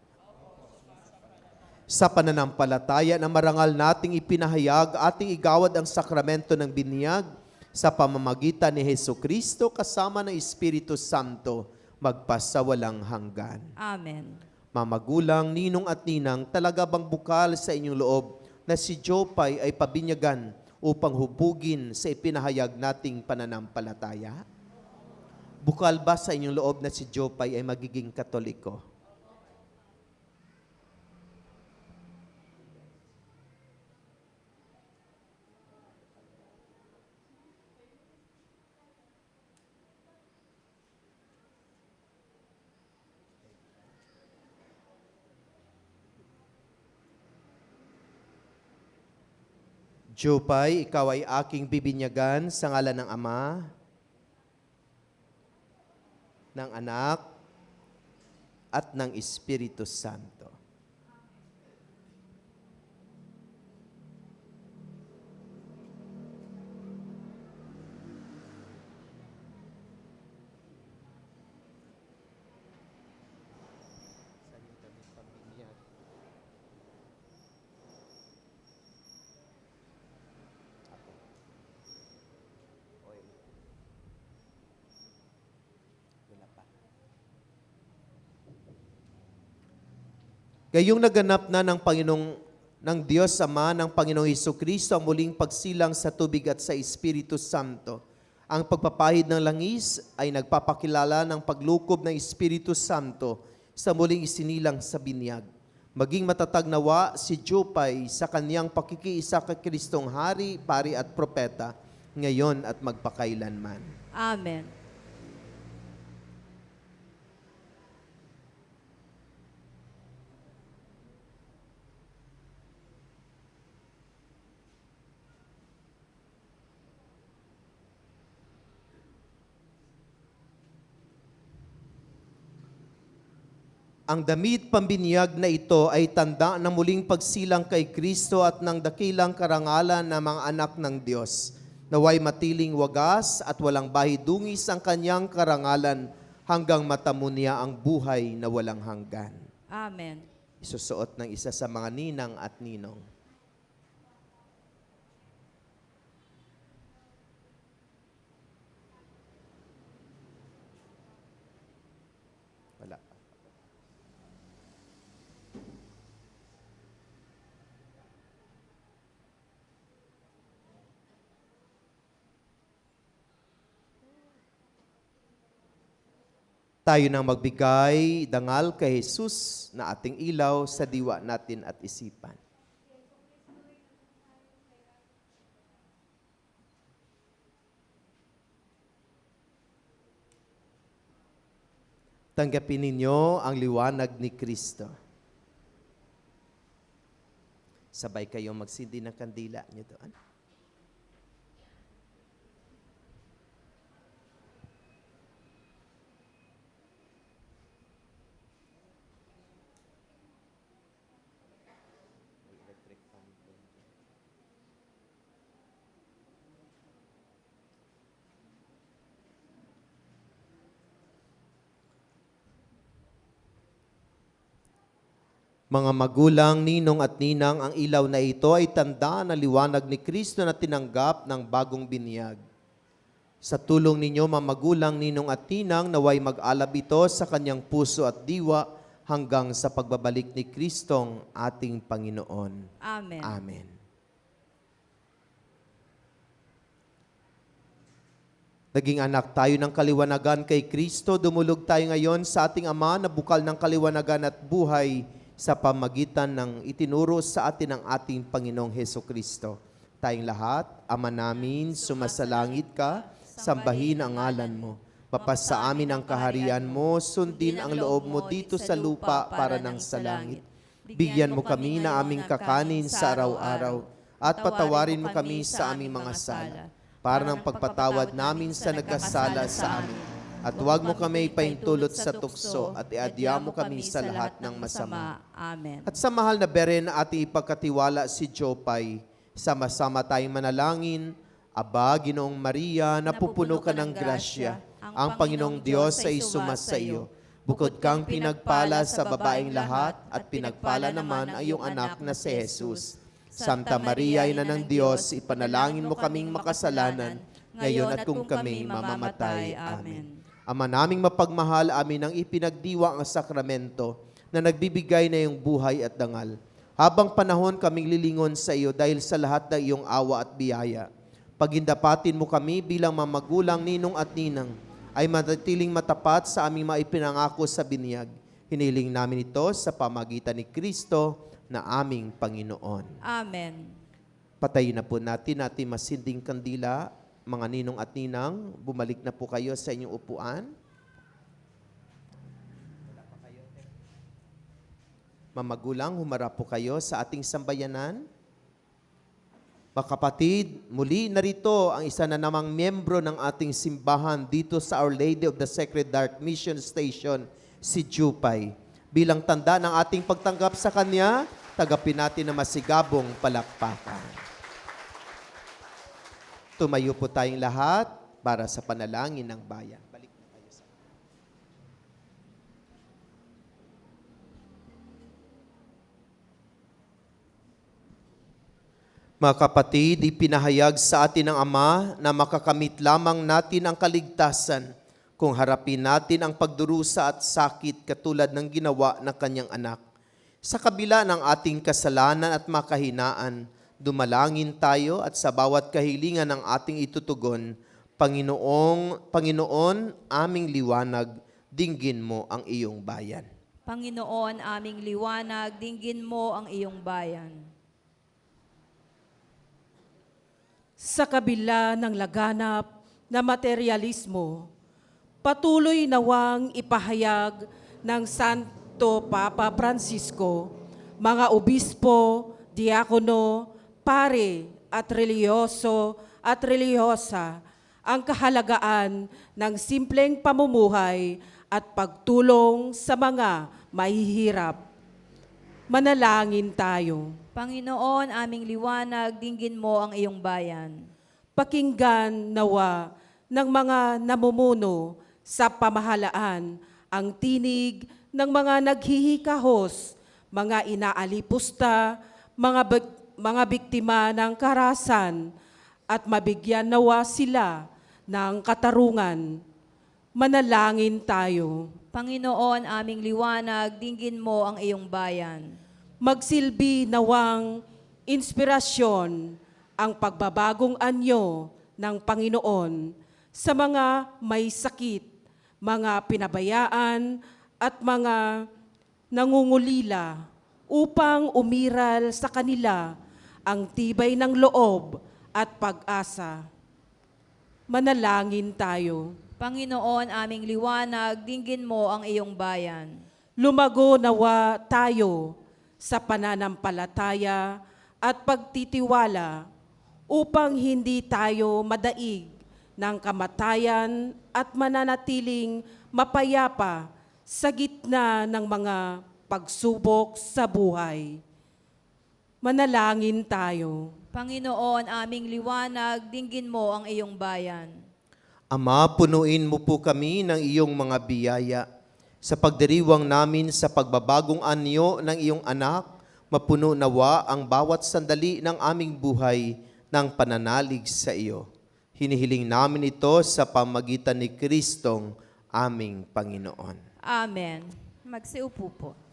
Sa pananampalataya na marangal nating ipinahayag, ating igawad ang sakramento ng binyag sa pamamagitan ni Jesucristo kasama ng Espiritu Santo magpasawalang hanggan. Amen. Mamagulang, ninong at ninang, talaga bang bukal sa inyong loob na si Jopay ay pabinyagan upang hubugin sa ipinahayag nating pananampalataya? Bukal ba sa inyong loob na si Jopay ay magiging Katoliko? Jopay, ikaw ay aking bibinyagan sa ngalan ng Ama, ng Anak, at ng Espiritu Santo. Gayong naganap na ng Panginoong ng Diyos Ama ng Panginoong Hesukristo ang muling pagsilang sa tubig at sa Espiritu Santo. Ang pagpapahid ng langis ay nagpapakilala ng paglukob ng Espiritu Santo sa muling isinilang sa binyag. Maging matatag nawa si Jopay sa kaniyang pakikiisa kay Kristong Hari, Pari at Propeta, ngayon at magpakailanman. Amen. Ang damit pambinyag na ito ay tanda ng muling pagsilang kay Kristo at ng dakilang karangalan ng mga anak ng Diyos. Naway matiling wagas at walang bahidungis ang kanyang karangalan hanggang matamo niya ang buhay na walang hanggan. Amen. Isusuot ng isa sa mga ninang at ninong. Wala. Tayo nang magbigay dangal kay Jesus na ating ilaw sa diwa natin at isipan. Tanggapin ninyo ang liwanag ni Kristo. Sabay kayong magsindi ng kandila niyo doon. Mga magulang, ninong at ninang, ang ilaw na ito ay tanda ng liwanag ni Kristo na tinanggap ng bagong binyag. Sa tulong ninyo, mga magulang, ninong at ninang, naway mag-alab ito sa kanyang puso at diwa hanggang sa pagbabalik ni Kristong ating Panginoon. Amen. Amen. Naging anak tayo ng kaliwanagan kay Kristo, dumulog tayo ngayon sa ating Ama na bukal ng kaliwanagan at buhay sa pamagitan ng itinuro sa atin ng ating Panginoong Heso Kristo. Tayong lahat, Ama namin, sumasalangit ka, sambahin ang ngalan mo. Papasa amin ang kaharian mo, sundin ang loob mo dito sa lupa para ng sa langit. Bigyan mo kami na aming kakanin sa araw-araw at patawarin mo kami sa aming mga sala para ng pagpatawad namin sa nagkasala sa amin. At huwag mo kami ipaintulot sa tukso at iadya mo kami sa lahat ng masama. Amen. At sa mahal na beren na ating ipagkatiwala si Jopay, sama-sama tayong manalangin. Aba, Ginoong Maria, napupuno ka ng grasya. Ang Panginoong Diyos ay sumasa iyo. Bukod kang pinagpala sa babaeng lahat at pinagpala naman ang iyong anak na si Jesus. Santa Maria, Ina ng Diyos, ipanalangin mo kaming makasalanan, ngayon at kung kami mamamatay. Amen. Ama naming mapagmahal, amin ang ipinagdiwa ang sakramento na nagbibigay na iyong buhay at dangal. Habang panahon kaming lilingon sa iyo dahil sa lahat ng iyong awa at biyaya. Pagindapatin mo kami bilang mamagulang, ninong at ninang, ay manatiling matapat sa aming maipinangako sa binyag. Hiniling namin ito sa pamagitan ni Kristo na aming Panginoon. Amen. Patayin na po natin masinding kandila. Mga ninong at ninang, bumalik na po kayo sa inyong upuan. Mamagulang, humarap po kayo sa ating sambayanan. Mga kapatid, muli narito ang isa na namang miyembro ng ating simbahan dito sa Our Lady of the Sacred Heart Mission Station, si Jupay. Bilang tanda ng ating pagtanggap sa kanya, tagapin natin na masigabong palakpakan. Tumayo po tayong lahat para sa panalangin ng bayan. Balik na tayo sa Mga kapatid, ipinahayag sa atin ng Ama na makakamit lamang natin ang kaligtasan kung harapin natin ang pagdurusa at sakit katulad ng ginawa ng kanyang anak. Sa kabila ng ating kasalanan at makahinaan, dumalangin tayo at sa bawat kahilingan ng ating itutugon, Panginoon, aming liwanag, dinggin mo ang iyong bayan. Panginoon, aming liwanag, dinggin mo ang iyong bayan. Sa kabila ng laganap na materialismo, patuloy nawang ipahayag ng Santo Papa Francisco, mga obispo, diakono, pare at reliyoso at reliyosa ang kahalagaan ng simpleng pamumuhay at pagtulong sa mga mahihirap. Manalangin tayo. Panginoon, aming liwanag, dinggin mo ang iyong bayan. Pakinggan nawa ng mga namumuno sa pamahalaan ang tinig ng mga naghihikahos, mga inaalipusta, mga biktima ng karahasan, at mabigyan nawa sila ng katarungan. Manalangin tayo. Panginoon, aming liwanag, dinggin mo ang iyong bayan. Magsilbi nawang inspirasyon ang pagbabagong anyo ng Panginoon sa mga may sakit, mga pinabayaan at mga nangungulila upang umiral sa kanila ang tibay ng loob at pag-asa. Manalangin tayo. Panginoon, aming liwanag, dinggin mo ang iyong bayan. Lumago nawa tayo sa pananampalataya at pagtitiwala upang hindi tayo madaig ng kamatayan at mananatiling mapayapa sa gitna ng mga pagsubok sa buhay. Manalangin tayo. Panginoon, aming liwanag, dinggin mo ang iyong bayan. Ama, punuin mo po kami ng iyong mga biyaya. Sa pagdiriwang namin sa pagbabagong anyo ng iyong anak, mapuno nawa ang bawat sandali ng aming buhay ng pananalig sa iyo. Hinihiling namin ito sa pamagitan ni Kristong aming Panginoon. Amen. Magsiupo po.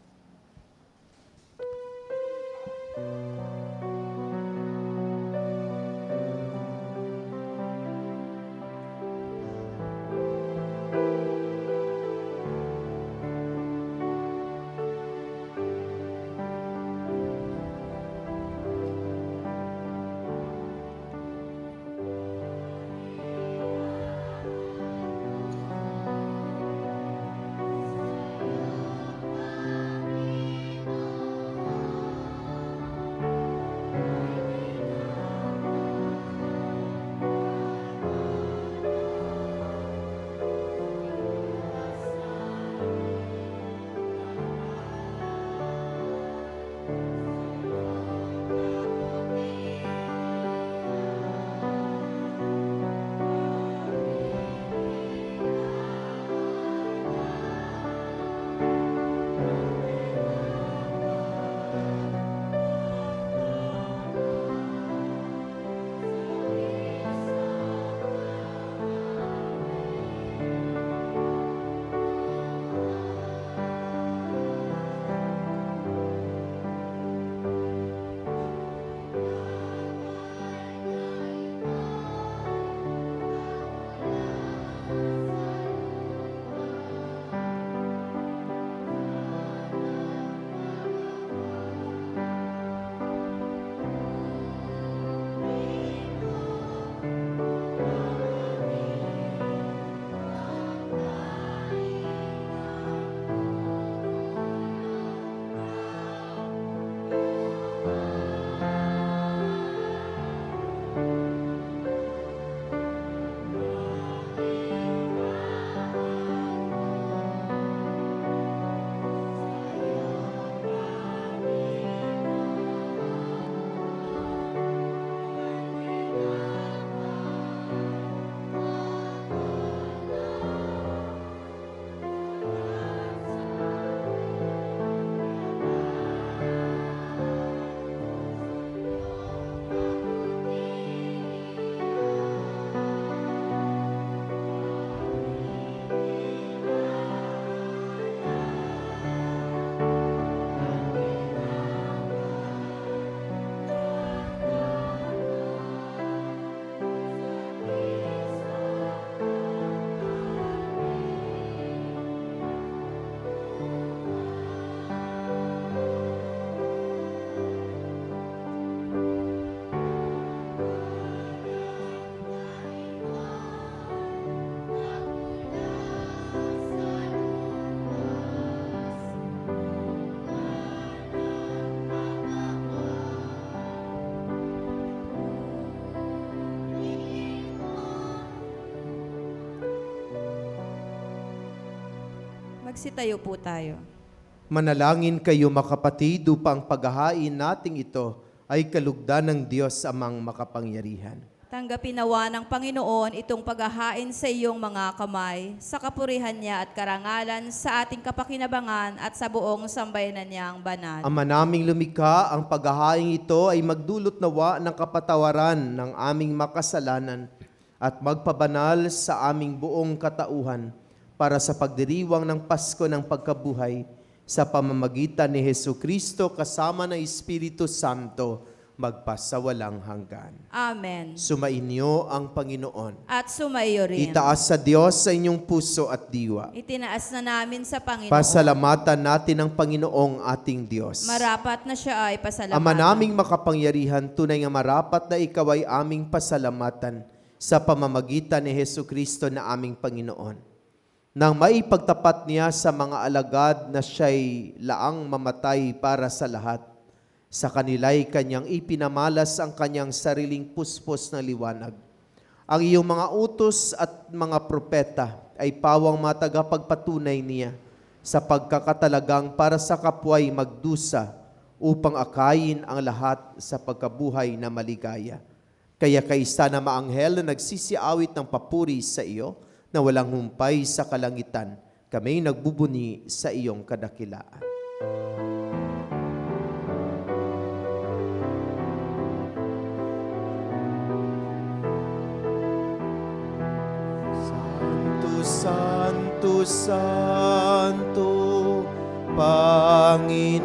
Magsitayo po tayo. Manalangin kayo makapatid upang paghahain nating ito ay kalugdan ng Diyos amang makapangyarihan. Tanggapin nawa ng Panginoon itong paghahain sa iyong mga kamay, sa kapurihan niya at karangalan sa ating kapakinabangan at sa buong sambayanan niyang banal. Ama naming lumikha, ang paghahain ito ay magdulot nawa ng kapatawaran ng aming makasalanan at magpabanal sa aming buong katauhan para sa pagdiriwang ng Pasko ng pagkabuhay sa pamamagitan ni Jesucristo kasama ng Espiritu Santo magpasawalang hanggan. Amen. Sumainyo ang Panginoon. At sumaiyo rin. Itaas sa Diyos sa inyong puso at diwa. Itinaas na namin sa Panginoon. Pasalamatan natin ang Panginoong ating Diyos. Marapat na siya ay pasalamatan. Ama naming makapangyarihan, tunay nga marapat na ikaw ay aming pasalamatan sa pamamagitan ni Jesucristo na aming Panginoon. Nang maipagtapat niya sa mga alagad na siya'y laang mamatay para sa lahat, sa kanila'y kanyang ipinamalas ang kanyang sariling puspos na liwanag. Ang iyong mga utos at mga propeta ay pawang matagapagpatunay niya sa pagkakatalagang para sa kapwa'y magdusa upang akayin ang lahat sa pagkabuhay na maligaya. Kaya kaisa na maanghel na nagsisiawit ng papuri sa iyo, na walang humpay sa kalangitan, Kami nagbubuni sa iyong kadakilaan. Santo, Santo, Panginoong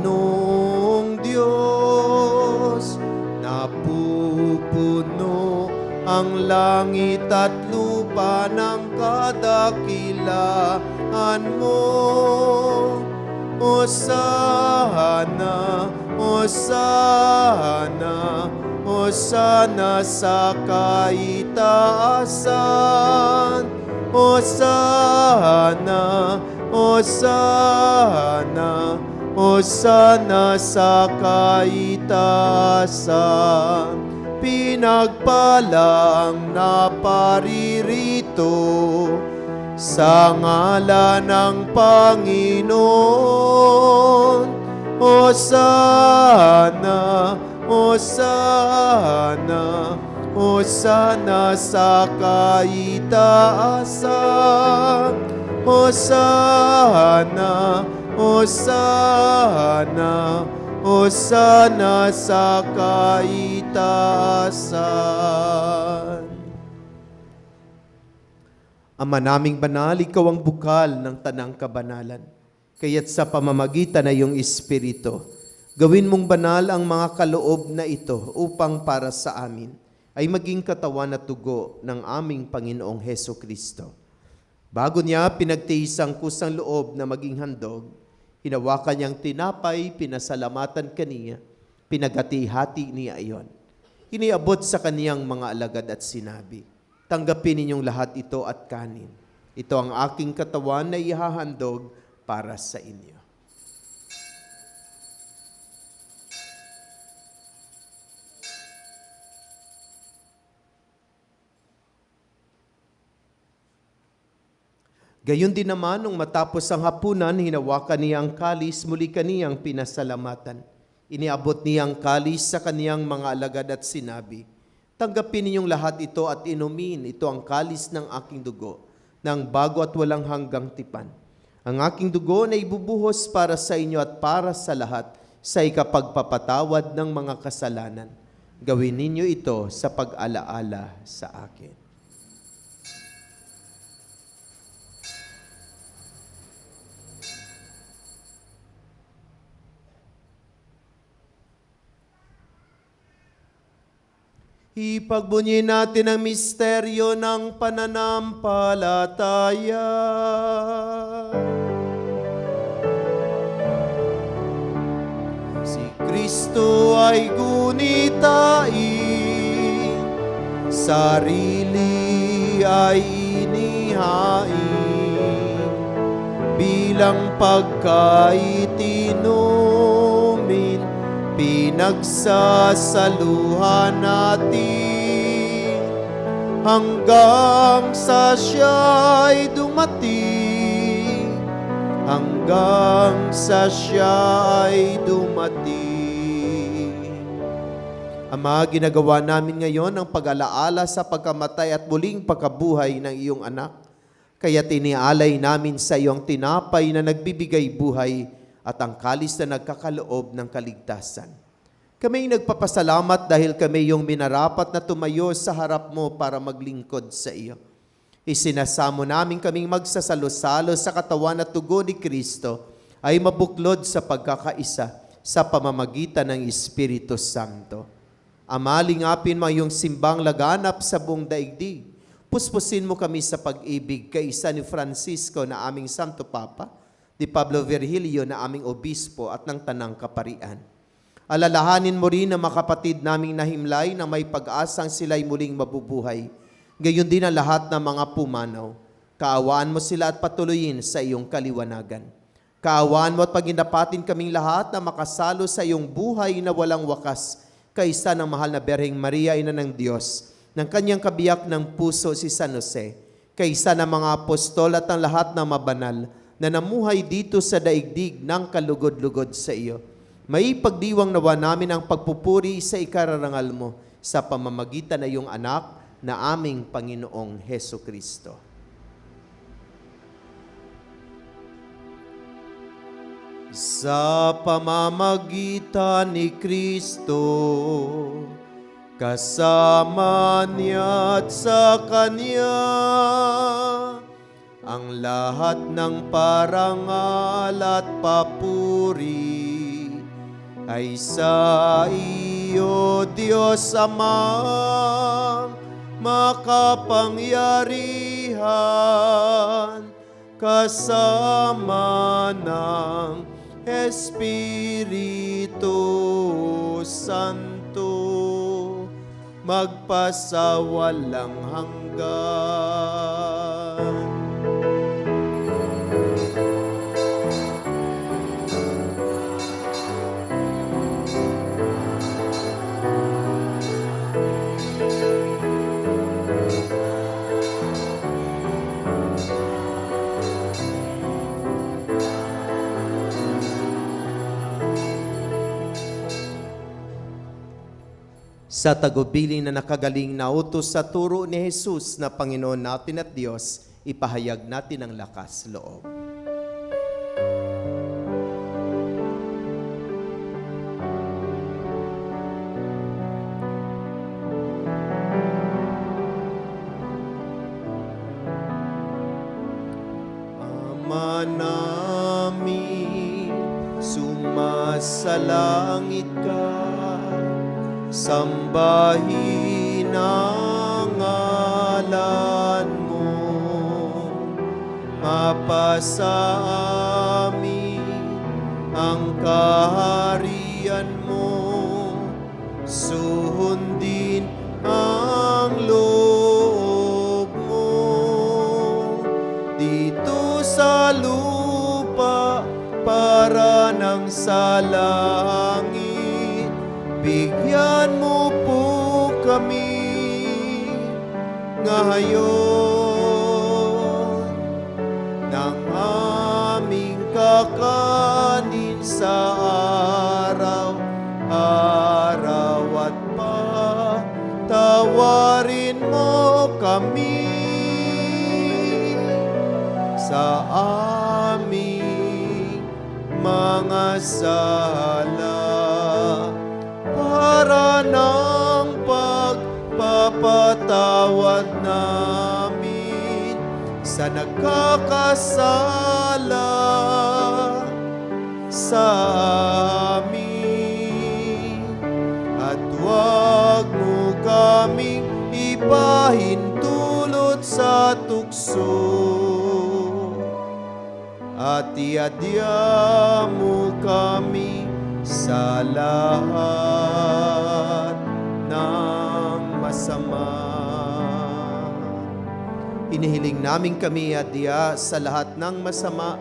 Diyos, napupuno ang langit at lupa ng kadakilaan mo. Hosana, Hosana, Hosana sa kaitaasan. Hosana, Hosana, Hosana sa kaitaasan. Pinagpalang naparirito sa ngalan ng Panginoon. Hosana, Hosana, Hosana sa kaitaasan. Hosana, Hosana, Hosana sa kaitaasan. Ama naming banal, ikaw ang bukal ng tanang kabanalan. Kaya't sa pamamagitan na iyong Espiritu, gawin mong banal ang mga kaloob na ito upang para sa amin ay maging katawan at dugo ng aming Panginoong Hesukristo. Bago niya pinagtiis ang kusang loob na maging handog, hinawakan niyang tinapay, pinasalamatan kaniya, pinaghati-hati niya iyon. Iniabot sa kaniyang mga alagad at sinabi, tanggapin ninyong lahat ito at kanin. Ito ang aking katawan na ihahandog para sa inyo. Gayon din naman, nung matapos ang hapunan, hinawakan niya ang kalis, muli kaniyang pinasalamatan. Iniabot niya ang kalis sa kaniyang mga alagad at sinabi, tanggapin ninyong lahat ito at inumin, ito ang kalis ng aking dugo, ng bago at walang hanggang tipan. Ang aking dugo na ibubuhos para sa inyo at para sa lahat sa ikapagpapatawad ng mga kasalanan. Gawin ninyo ito sa pag-alaala sa akin. Ipagbunyi natin ang misteryo ng pananampalataya. Si Kristo ay gunitain, sarili ay inihain, bilang pagkaitinumin, pinagsasaluhan natin hanggang sa siya'y dumating, hanggang sa siya'y dumating. Ama, ginagawa namin ngayon ang pag-alaala sa pagkamatay at muling pagkabuhay ng iyong anak. Kaya tinialay namin sa iyo ang tinapay na nagbibigay buhay at ang kalis na nagkakaloob ng kaligtasan. Kami nagpapasalamat dahil kami yung minarapat na tumayo sa harap mo para maglingkod sa iyo. Isinasamo namin kaming magsasalo-salo sa katawan at dugo ni Kristo ay mabuklod sa pagkakaisa sa pamamagitan ng Espiritu Santo. Ama, lingapin mo yung simbang laganap sa buong daigdig. Puspusin mo kami sa pag-ibig kaisa ni Francisco na aming Santo Papa, ni Pablo Virgilio na aming obispo at ng Tanang Kaparian. Alalahanin mo rin ang mga kapatid naming nahimlay na may pag-asang sila'y muling mabubuhay. Gayon din ang lahat ng mga pumanaw. Kaawaan mo sila at patuloyin sa iyong kaliwanagan. Kaawaan mo at paginapatin kaming lahat na makasalo sa iyong buhay na walang wakas kaisa ng mahal na Berheng Maria, Ina ng Diyos, ng kanyang kabiyak ng puso si San Jose, kaisa ng mga apostol at ang lahat ng mabanal na namuhay dito sa daigdig ng kalugod-lugod sa iyo. May pagdiwang nawa namin ang pagpupuri sa ikararangal mo sa pamamagitan ng iyong anak na aming Panginoong Hesukristo. sa pamamagitan ni Kristo, kasama niya at sa Kanya, ang lahat ng parangal at papuri ay sa iyo, Diyos Amang makapangyarihan, kasama ng Espiritu Santo, magpasawalang hanggan. Sa tagubilin na nakagaling na utos sa turo ni Jesus na Panginoon natin at Diyos, ipahayag natin ang lakas loob. Ama namin, sumasalangit ka, sambahin ang ngalan mo, mapasa amin ang kaharian mo, sundin ang loob mo, dito sa lupa para nang sa langit. Bigyan mo po kami ngayon ng aming kakanin sa araw-araw at patawarin mo kami sa aming mga sala, para ng pagpapatawad namin sa nagkakasala sa amin. At huwag mo kaming ipahintulot sa tukso, at iadya mo kami sa lahat ng masama. Inihiling namin kami adya sa lahat ng masama,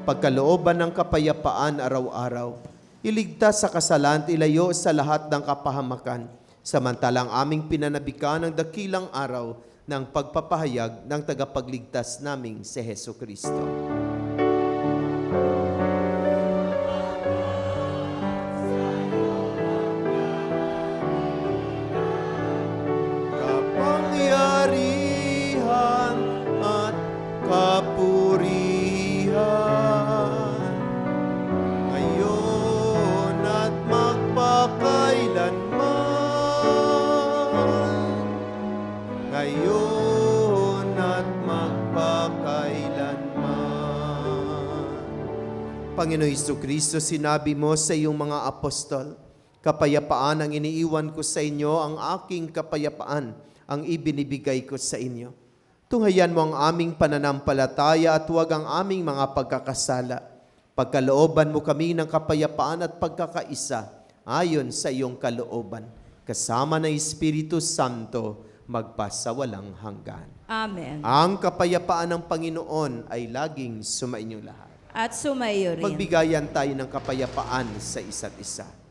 pagkalooban ng kapayapaan araw-araw. Iligtas sa kasalan, ilayo sa lahat ng kapahamakan, samantalang aming pinanabikan ng dakilang araw ng pagpapahayag ng tagapagligtas naming si Hesus Kristo. Kapangyarihan at kapurihan, ngayon at magpakailanman, ngayon at magpakailanman. Panginoon Jesucristo, sinabi mo sa iyong mga apostol, kapayapaan ang iniiwan ko sa inyo, ang aking kapayapaan ang ibinibigay ko sa inyo. Tunghayan mo ang aming pananampalataya at huwag ang aming mga pagkakasala. Pagkalooban mo kami ng kapayapaan at pagkakaisa ayon sa iyong kalooban, kasama ng Espiritu Santo, magpasawalang hanggan. Amen. Ang kapayapaan ng Panginoon ay laging sumainyo lahat. At sumayo rin. Magbigayan tayo ng kapayapaan sa isa't isa.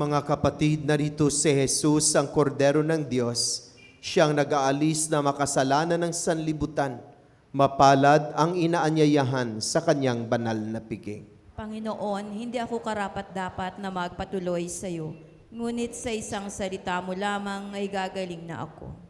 Mga kapatid, narito si Jesus, ang kordero ng Diyos, siyang nag-aalis na makasalanan ng sanlibutan. Mapalad ang inaanyayahan sa kanyang banal na piging. Panginoon, hindi ako karapat-dapat na magpatuloy sa iyo, ngunit sa isang salita mo lamang ay gagaling na ako.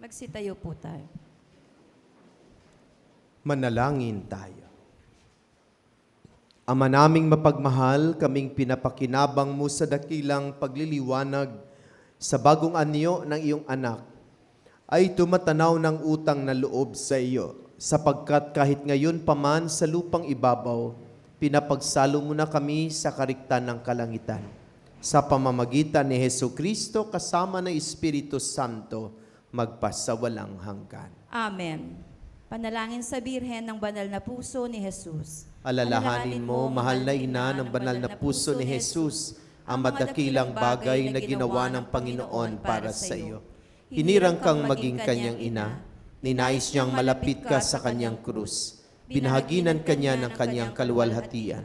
Magsitayo po tayo. Manalangin tayo. Ama naming mapagmahal, kaming pinapakinabang mo sa dakilang pagliliwanag sa bagong anyo ng iyong anak, ay tumatanaw ng utang na loob sa iyo, sapagkat kahit ngayon paman sa lupang ibabaw, pinapagsalo mo na kami sa kariktan ng kalangitan. Sa pamamagitan ni Hesu Kristo kasama ng Espiritu Santo, magpasawalang hanggan. Amen. Panalangin sa Birhen ng Banal na Puso ni Jesus. Alalahanin mo, mahal na ina ng banal na puso ni Jesus, ang madakilang bagay na ginawa ng Panginoon para sa iyo. Hinirang kang maging kanyang ina, ninais niyang malapit ka sa kanyang krus. Binahaginan kanya ng kanyang kaluwalhatian.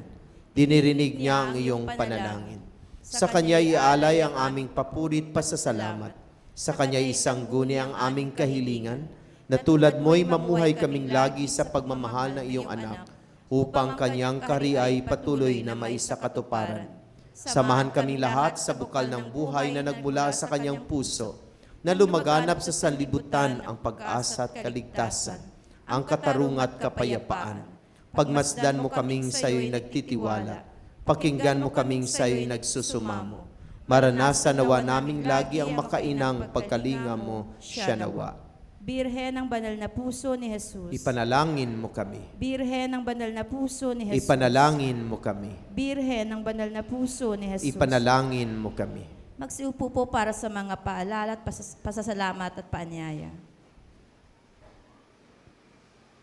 Dinirinig niya ang iyong panalangin. Sa kanya iaalay ang aming papurit pasasalamat. Sa kanya isangguni ang aming kahilingan, na tulad mo'y mamuhay kaming lagi sa pagmamahal ng iyong anak, upang kanyang kariay patuloy na maisakatuparan. Samahan kaming lahat sa bukal ng buhay na nagmula sa kanyang puso, na lumaganap sa sanlibutan ang pag-asa at kaligtasan, ang katarungan at kapayapaan. Pagmasdan mo kaming sa iyo'y nagtitiwala, pakinggan mo kaming sa iyo'y nagsusumamo. Maranasan nawa naming lagi ang makainang pagkalinga mo, siya nawa. Birhen ng Banal na Puso ni Jesus. Ipanalangin mo kami. Birhen ng Banal na Puso ni Jesus. Ipanalangin mo kami. Birhen ng Banal na Puso ni Jesus. Ipanalangin mo kami. Magsiupo po para sa mga paalala at pasasalamat at paanyaya.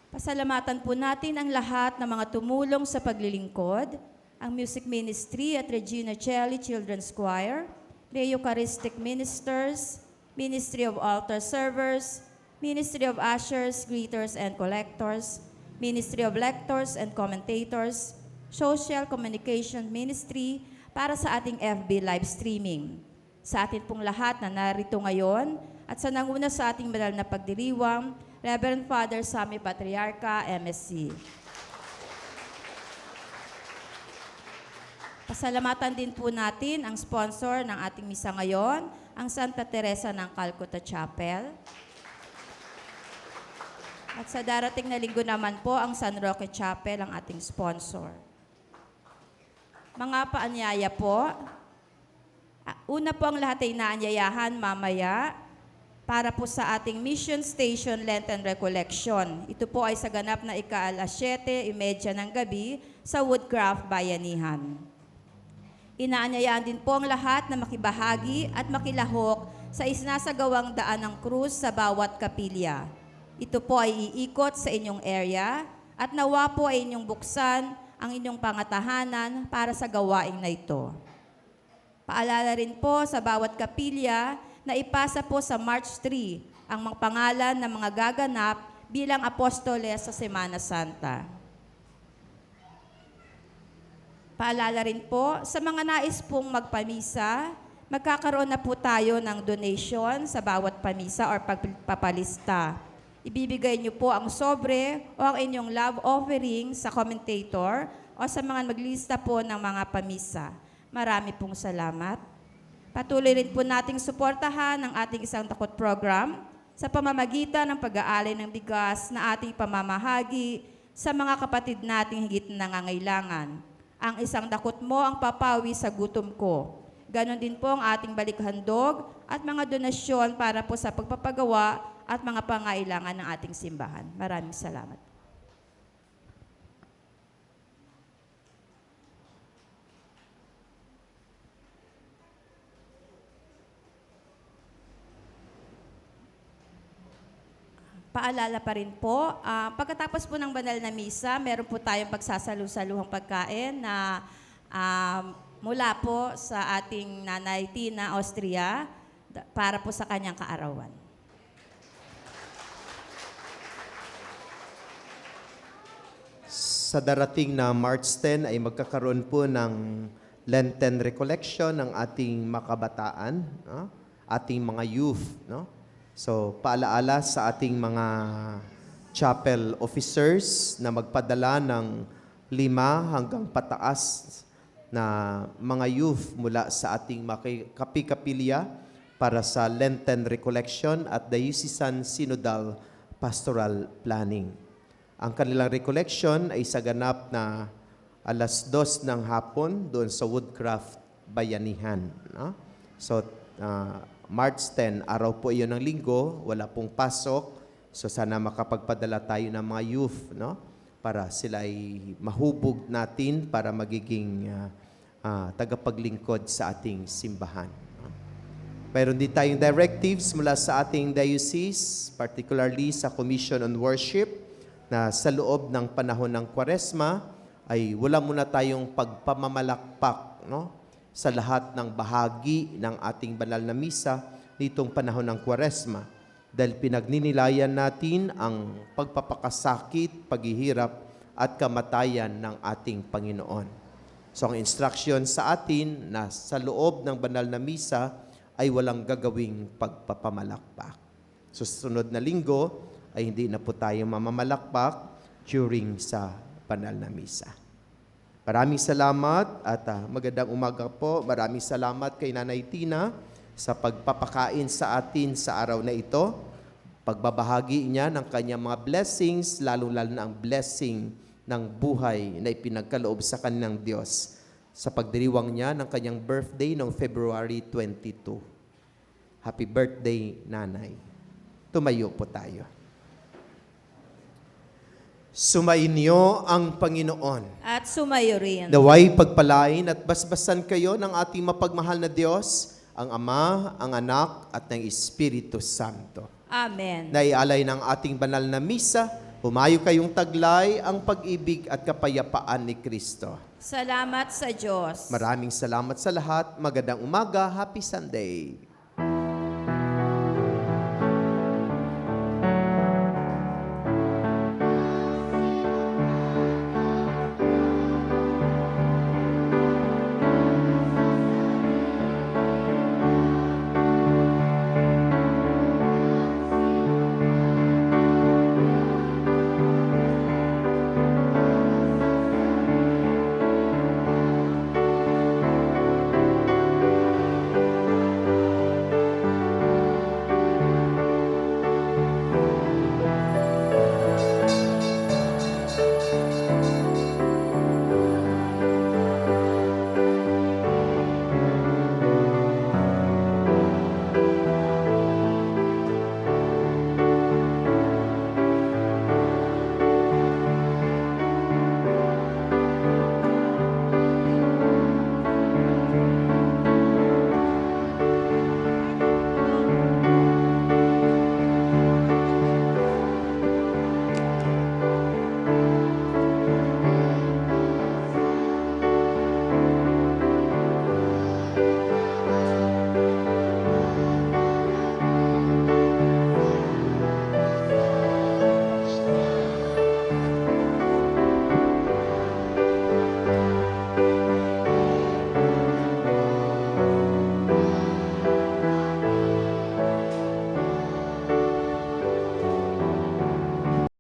Pasalamatan po natin ang lahat ng mga tumulong sa paglilingkod, ang Music Ministry at Regina Celli Children's Choir, the Eucharistic Ministers, Ministry of Altar Servers, Ministry of Ushers, Greeters, and Collectors, Ministry of Lectors and Commentators, Social Communication Ministry para sa ating FB live streaming. Sa atin pong lahat na narito ngayon at sa nanguna sa ating banal na pagdiriwang, Reverend Father Sammy Patriarca, MSc. Pasalamatan din po natin ang sponsor ng ating misa ngayon, ang Santa Teresa ng Calcutta Chapel. At sa darating na linggo naman po, ang San Roque Chapel ang ating sponsor. Mga paanyaya po, una po ang lahat ay naanyayahan mamaya para po sa ating Mission Station Lenten Recollection. Ito po ay sa ganap na ika-alas 7:30 ng gabi sa Woodcraft Bayanihan. Inaanyayahan din po ang lahat na makibahagi at makilahok sa isinasagawang daan ng krus sa bawat kapilya. Ito po ay iikot sa inyong area at nawa po ay inyong buksan ang inyong pangatahanan para sa gawain na ito. Paalala rin po sa bawat kapilya na ipasa po sa March 3 ang mga pangalan ng mga gaganap bilang apostoles sa Semana Santa. Paalala rin po sa mga nais pong magpamisa, magkakaroon na po tayo ng donation sa bawat pamisa or pagpapalista. Ibibigay niyo po ang sobre o ang inyong love offering sa commentator o sa mga maglista po ng mga pamisa. Marami pong salamat. Patuloy rin po nating suportahan ang ating Isang Dakot program sa pamamagitan ng pag-aalay ng bigas na ating pamamahagi sa mga kapatid nating higit na nangangailangan. Ang Isang Dakot mo ang papawi sa gutom ko. Ganon din po ang ating balikhandog at mga donasyon para po sa pagpapagawa at mga pangailangan ng ating simbahan. Maraming salamat. Paalala pa rin po, pagkatapos po ng banal na misa, meron po tayong pagsasalu-saluhang pagkain na mula po sa ating Nanay Tina Austria para po sa kanyang kaarawan. Sa darating na March 10 ay magkakaroon po ng Lenten Recollection ng ating makabataan, no? Ating mga youth. No? So, paalaala sa ating mga chapel officers na magpadala ng 5 hanggang pataas na mga youth mula sa ating kapikapilya para sa Lenten Recollection at Diocesan Synodal Pastoral Planning. Ang kanilang recollection ay sa ganap na 2:00 ng hapon doon sa Woodcraft Bayanihan. No? So, March 10, araw po iyon ng linggo, wala pong pasok. So sana makapagpadala tayo ng mga youth, no? Para sila ay mahubog natin para magiging tagapaglingkod sa ating simbahan. Mayroon din tayong directives mula sa ating diocese, particularly sa Commission on Worship, na sa loob ng panahon ng Kwaresma ay wala muna tayong pagpamamalakpak, no? Sa lahat ng bahagi ng ating banal na misa nitong panahon ng Kwaresma, dahil pinagninilayan natin ang pagpapakasakit, paghihirap at kamatayan ng ating Panginoon. So ang instruction sa atin na sa loob ng banal na misa ay walang gagawing pagpapamalakpak. Susunod na linggo ay hindi na po tayo mamamalakpak during sa banal na misa. Maraming salamat at magandang umaga po. Maraming salamat kay Nanay Tina sa pagpapakain sa atin sa araw na ito. Pagbabahagi niya ng kanyang mga blessings, lalo-lalo na ang blessing ng buhay na ipinagkaloob sa kanyang Diyos sa pagdiriwang niya ng kanyang birthday noong February 22. Happy birthday, Nanay. Tumayo po tayo. Sumainyo ang Panginoon. At sumayo rin. Naway pagpalain at basbasan kayo ng ating mapagmahal na Diyos, ang Ama, ang Anak, at ng Espiritu Santo. Amen. Naialay ng ating banal na misa, humayo kayong taglay ang pag-ibig at kapayapaan ni Kristo. Salamat sa Diyos. Maraming salamat sa lahat. Magandang umaga. Happy Sunday.